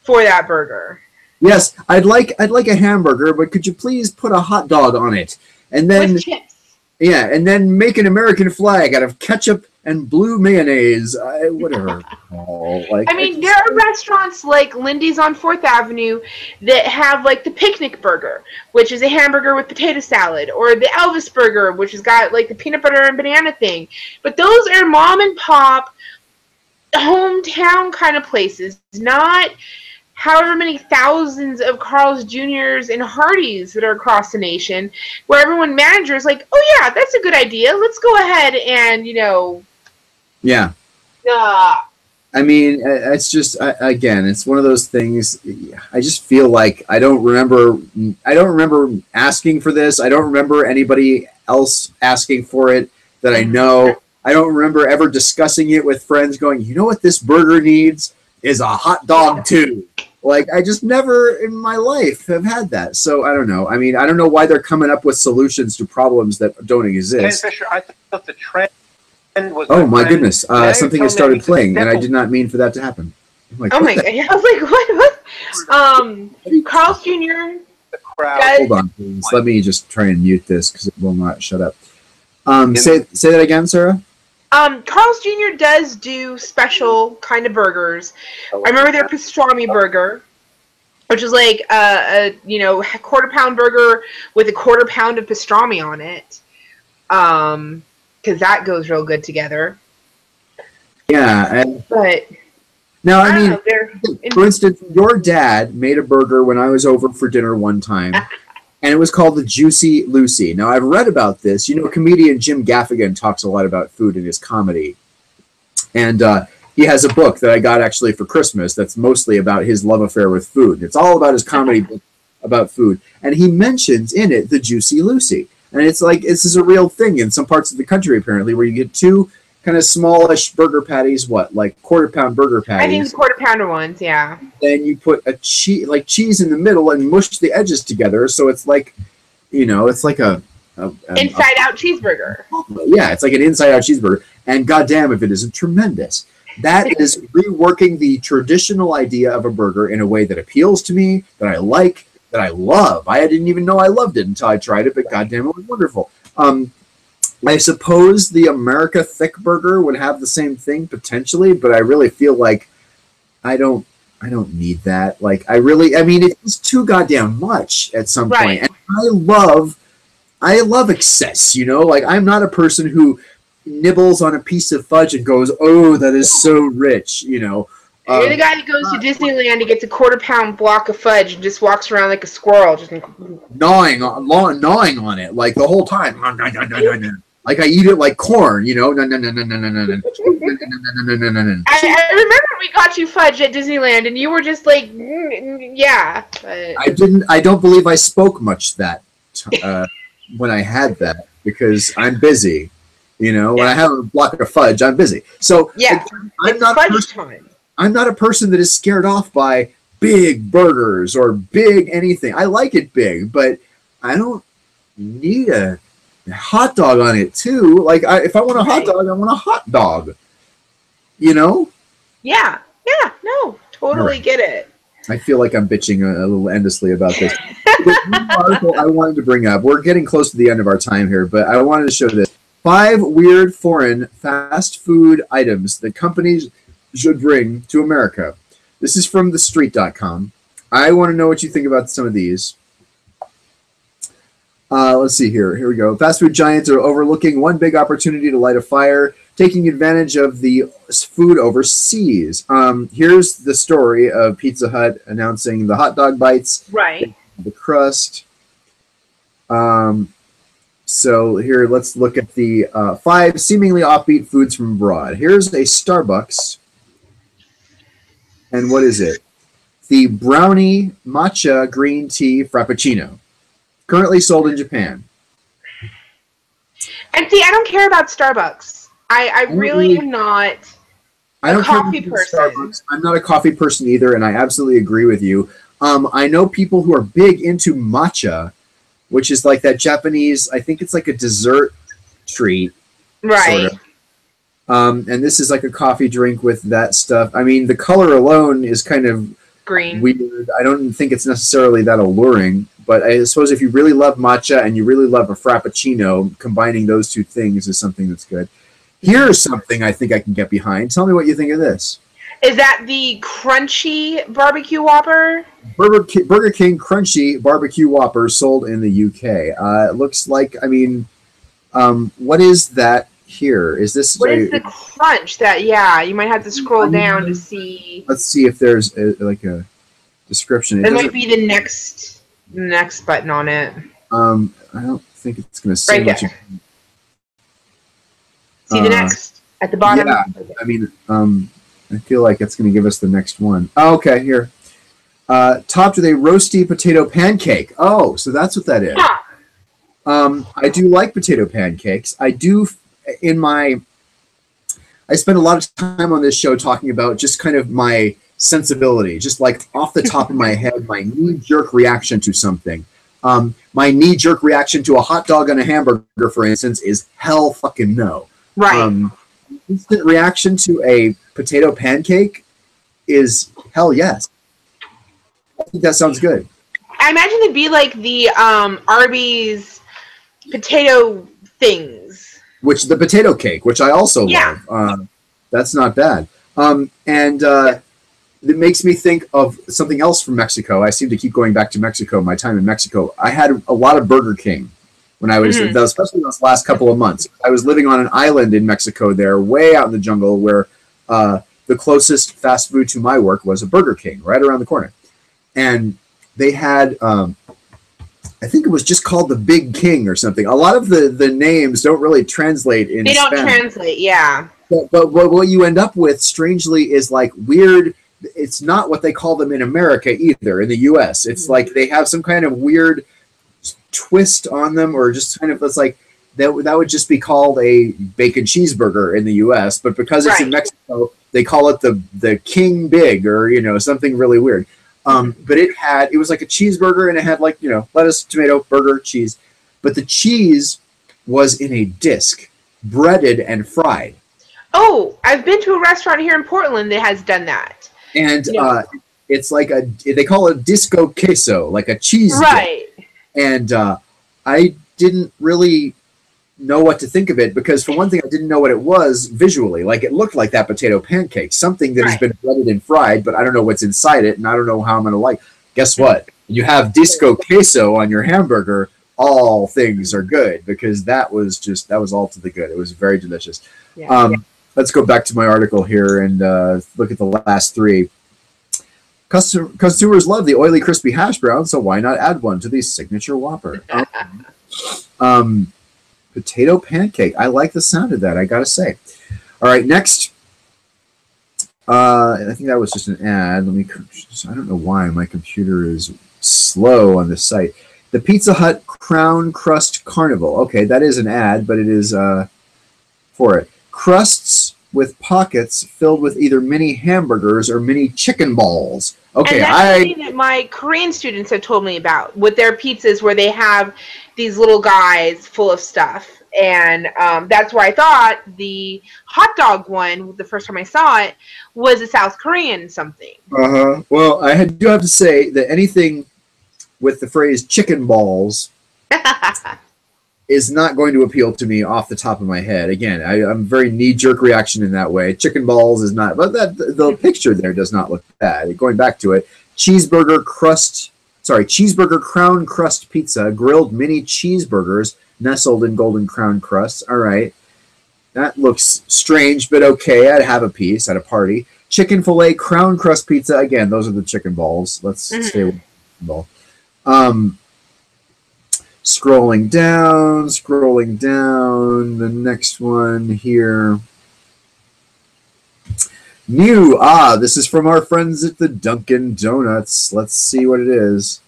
for that burger. Yes, I'd like a hamburger, but could you please put a hot dog on it? And then with chips. Yeah, and then make an American flag out of ketchup and blue mayonnaise. Whatever. I mean, there are restaurants like Lindy's on 4th Avenue that have like the picnic burger, which is a hamburger with potato salad, or the Elvis burger, which has got like the peanut butter and banana thing. But those are mom and pop, hometown kind of places, not however many thousands of Carl's Jr.'s and Hardee's that are across the nation, where everyone managers like, oh yeah, that's a good idea. Let's go ahead and, you know. Yeah. I mean, it's just, again, it's one of those things. I just feel like I don't remember asking for this. I don't remember anybody else asking for it that I know. I don't remember ever discussing it with friends going, you know what this burger needs is a hot dog too. Like, I just never in my life have had that. So I don't know. I mean, I don't know why they're coming up with solutions to problems that don't exist. Fisher, I thought the trend was... Oh my goodness. Something has started playing, and I did not mean for that to happen. Like, oh my god! I was like, what? Carl's Jr. The crowd. Guys- hold on, please. Let me just try and mute this because it will not shut up. Say that again, Sarah. Carl's Jr. does do special kind of burgers. I remember their pastrami burger, which is like a quarter-pound burger with a quarter-pound of pastrami on it. Because that goes real good together. Yeah, But now I mean, don't know, for instance, your dad made a burger when I was over for dinner one time, and it was called the Juicy Lucy. Now I've read about this. You know, comedian Jim Gaffigan talks a lot about food in his comedy, and he has a book that I got actually for Christmas that's mostly about his love affair with food. It's all about his comedy book about food, and he mentions in it the Juicy Lucy. And it's like, this is a real thing in some parts of the country, apparently, where you get two kind of smallish burger patties, like quarter-pound burger patties. I think the quarter-pounder ones, yeah. Then you put a cheese in the middle and mush the edges together, so it's like, it's like an inside-out cheeseburger. Yeah, it's like an inside-out cheeseburger. And goddamn if it isn't tremendous. That is reworking the traditional idea of a burger in a way that appeals to me, that I like, that I love. I didn't even know I loved it until I tried it, but goddamn, it was wonderful. I suppose the America Thick Burger would have the same thing potentially, but I really feel like I don't need that. Like I mean, it's too goddamn much at some point. And I love excess. Like I'm not a person who nibbles on a piece of fudge and goes, "Oh, that is so rich," You're the guy that goes to Disneyland and gets a quarter-pound block of fudge and just walks around like a squirrel, just gnawing on it like the whole time. Like I eat it like corn, I remember we got you fudge at Disneyland, and you were just like, yeah. But... I don't believe I spoke much that when I had that because I'm busy. When I have a block of fudge, I'm busy. So yeah, I'm not a person that is scared off by big burgers or big anything. I like it big, but I don't need a hot dog on it too. Like if I want a hot dog, I want a hot dog. Yeah. No, totally get it. I feel like I'm bitching a little endlessly about this. One article I wanted to bring up. We're getting close to the end of our time here, but I wanted to show this. 5 weird foreign fast food items that companies should bring to America. This is from thestreet.com. I want to know what you think about some of these. Let's see here. Here we go. Fast food giants are overlooking one big opportunity to light a fire, taking advantage of the food overseas. Here's the story of Pizza Hut announcing the hot dog bites. Right. The crust. So here, let's look at the 5 seemingly offbeat foods from abroad. Here's a Starbucks. And what is it? The brownie matcha green tea frappuccino. Currently sold in Japan. And see, I don't care about Starbucks. I really am not a coffee person. Starbucks. I'm not a coffee person either, and I absolutely agree with you. I know people who are big into matcha, which is like that Japanese, I think it's like a dessert treat. Right. Sort of. And this is like a coffee drink with that stuff. I mean, the color alone is kind of green. Weird. I don't think it's necessarily that alluring, but I suppose if you really love matcha and you really love a frappuccino, combining those two things is something that's good. Here's something I think I can get behind. Tell me what you think of this. Is that the crunchy barbecue Whopper? Burger King Crunchy Barbecue Whopper sold in the UK. It looks like, I mean, what is that here? Is this what is the crunch? That you might have to scroll down to see. Let's see if there's like a description. It might be the next button on it. I don't think it's going to say right much. there. See the next at the bottom. Yeah, I mean, I feel like it's going to give us the next one. Oh, okay, here. Topped with a roasty potato pancake. Oh, so that's what that is. Yeah. I do like potato pancakes. I do I spend a lot of time on this show talking about just kind of my sensibility, just like off the top of my head, my knee-jerk reaction to something. My knee-jerk reaction to a hot dog and a hamburger, for instance, is hell fucking no. Right. Instant reaction to a potato pancake, is hell yes. I think that sounds good. I imagine it'd be like the Arby's potato things. Which the potato cake, which I also love. That's not bad. It makes me think of something else from Mexico. I seem to keep going back to Mexico. My time in Mexico, I had a lot of Burger King when I was, especially those last couple of months. I was living on an island in Mexico there, way out in the jungle, where the closest fast food to my work was a Burger King right around the corner. And they had, I think it was just called the Big King or something. A lot of the names don't really translate in They don't Spanish. translate, yeah. But what you end up with, strangely, is like weird. It's not what they call them in America either, in the U.S. It's like they have some kind of weird twist on them, or just kind of, it's like that would just be called a bacon cheeseburger in the U.S. But because it's in Mexico, they call it the King Big, or something really weird. But it was like a cheeseburger, and it had like lettuce, tomato, burger, cheese, but the cheese was in a disc, breaded and fried. Oh, I've been to a restaurant here in Portland that has done that. And it's like they call it disco queso, like a cheese dip. And I didn't really know what to think of it, because for one thing, I didn't know what it was visually. Like, it looked like that potato pancake, something that has been breaded and fried, but I don't know what's inside it, and I don't know how I'm going to like. Guess what? You have disco queso on your hamburger, all things are good, because that was all to the good. It was very delicious. Let's go back to my article here and look at the last three. Consumers love the oily, crispy hash brown, so why not add one to the signature Whopper? Potato pancake. I like the sound of that, I gotta say. All right, next. I think that was just an ad. I don't know why my computer is slow on this site. The Pizza Hut Crown Crust Carnival. Okay, that is an ad, but it is for it. Crusts with pockets filled with either mini hamburgers or mini chicken balls. Okay, and that's something that my Korean students have told me about with their pizzas, where they have these little guys full of stuff. And that's why I thought the hot dog one, the first time I saw it, was a South Korean something. Well, I do have to say that anything with the phrase chicken balls is not going to appeal to me off the top of my head. Again, I'm very knee-jerk reaction in that way. Chicken balls is not, but the picture there does not look bad. Going back to it, cheeseburger crown crust pizza, grilled mini cheeseburgers nestled in golden crown crusts. All right, that looks strange, but okay. I'd have a piece at a party. Chicken fillet crown crust pizza. Again, those are the chicken balls. Let's stay with the ball. Scrolling down, the next one here. New, this is from our friends at the Dunkin' Donuts. Let's see what it is.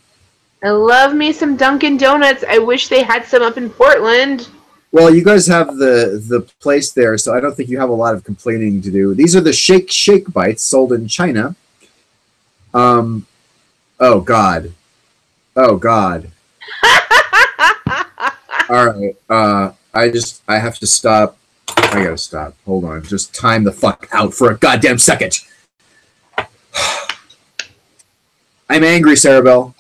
I love me some Dunkin' Donuts. I wish they had some up in Portland. Well, you guys have the place there, so I don't think you have a lot of complaining to do. These are the Shake Bites sold in China. Oh, God. All right. I have to stop. I gotta stop. Hold on. Just time the fuck out for a goddamn second. I'm angry, Sarabelle.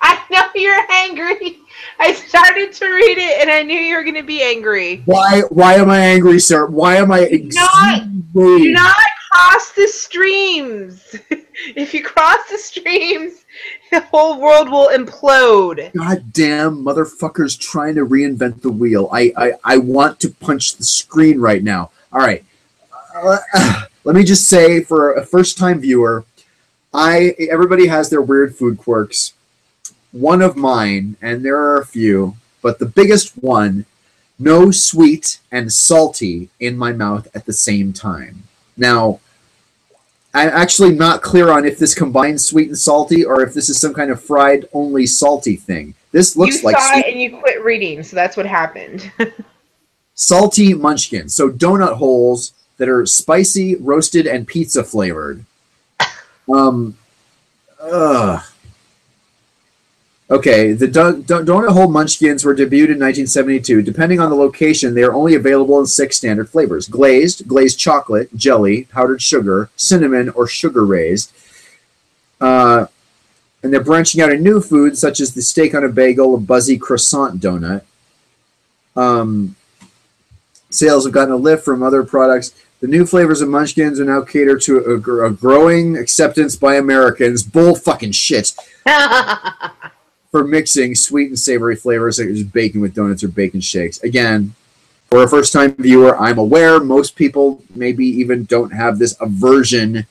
I know you're angry. I started to read it, and I knew you were going to be angry. Why am I angry, sir? Why am I Do not cross the streams. If you cross the streams, the whole world will implode. Goddamn motherfuckers trying to reinvent the wheel. I want to punch the screen right now. All right. Let me just say, for a first-time viewer, everybody has their weird food quirks. One of mine, and there are a few, but the biggest one, no sweet and salty in my mouth at the same time. Now, I'm actually not clear on if this combines sweet and salty, or if this is some kind of fried only salty thing. This looks like you saw it and you quit reading, so that's what happened. Salty munchkins, so donut holes that are spicy, roasted, and pizza flavored. Okay, the donut hole munchkins were debuted in 1972. Depending on the location, they are only available in 6 standard flavors: glazed, glazed chocolate, jelly, powdered sugar, cinnamon, or sugar raised. And they're branching out in new foods such as the steak on a bagel, a buzzy croissant donut. Sales have gotten a lift from other products. The new flavors of munchkins are now cater to a growing acceptance by Americans. Bull fucking shit. For mixing sweet and savory flavors such as bacon with donuts or bacon shakes. Again, for a first-time viewer, I'm aware most people maybe even don't have this aversion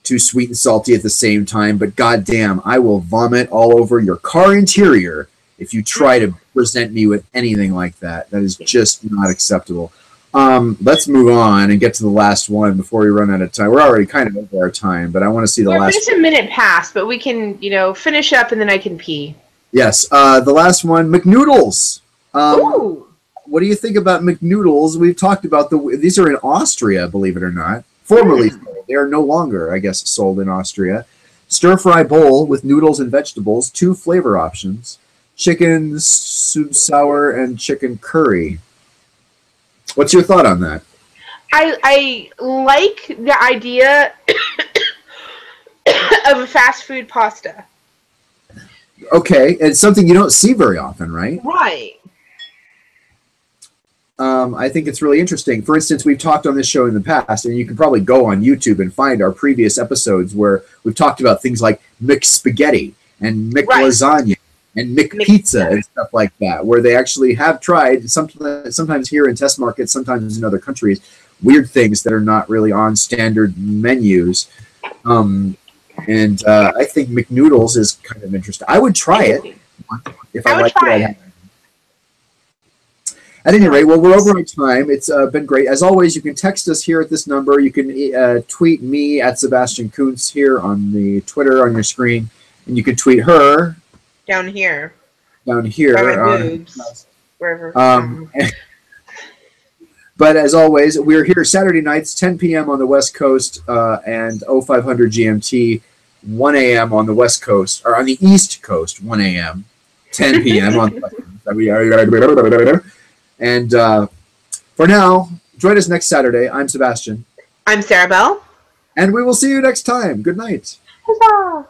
to sweet and salty at the same time, but goddamn, I will vomit all over your car interior if you try to present me with anything like that. That is just not acceptable. Let's move on and get to the last one before we run out of time. We're already kind of over our time, but I want to see the last one. We're just a minute past, but we can, finish up and then I can pee. Yes, the last one, McNoodles. Ooh. What do you think about McNoodles? We've talked about these are in Austria, believe it or not. Formerly sold. They are no longer, I guess, sold in Austria. Stir-fry bowl with noodles and vegetables, 2 flavor options: chicken sour and chicken curry. What's your thought on that? I like the idea of a fast food pasta. Okay, it's something you don't see very often, right? Right. I think it's really interesting. For instance, we've talked on this show in the past, and you can probably go on YouTube and find our previous episodes where we've talked about things like McSpaghetti and McLasagna and McPizza and stuff like that, where they actually have tried, sometimes here in test markets, sometimes in other countries, weird things that are not really on standard menus. And I think McNoodles is kind of interesting. I would try it if I liked it. At any rate, well, we're over our time. It's been great. As always, you can text us here at this number. You can tweet me at Sebastian Kuntz here on the Twitter on your screen, and you can tweet her down here. By my boobs, wherever. But as always, we're here Saturday nights, 10 p.m. on the West Coast, and 0500 GMT, 1 a.m. on the West Coast, or on the East Coast, 1 a.m., 10 p.m. on the West Coast. And for now, join us next Saturday. I'm Sebastian. I'm Sarah Bell. And we will see you next time. Good night. Huzzah!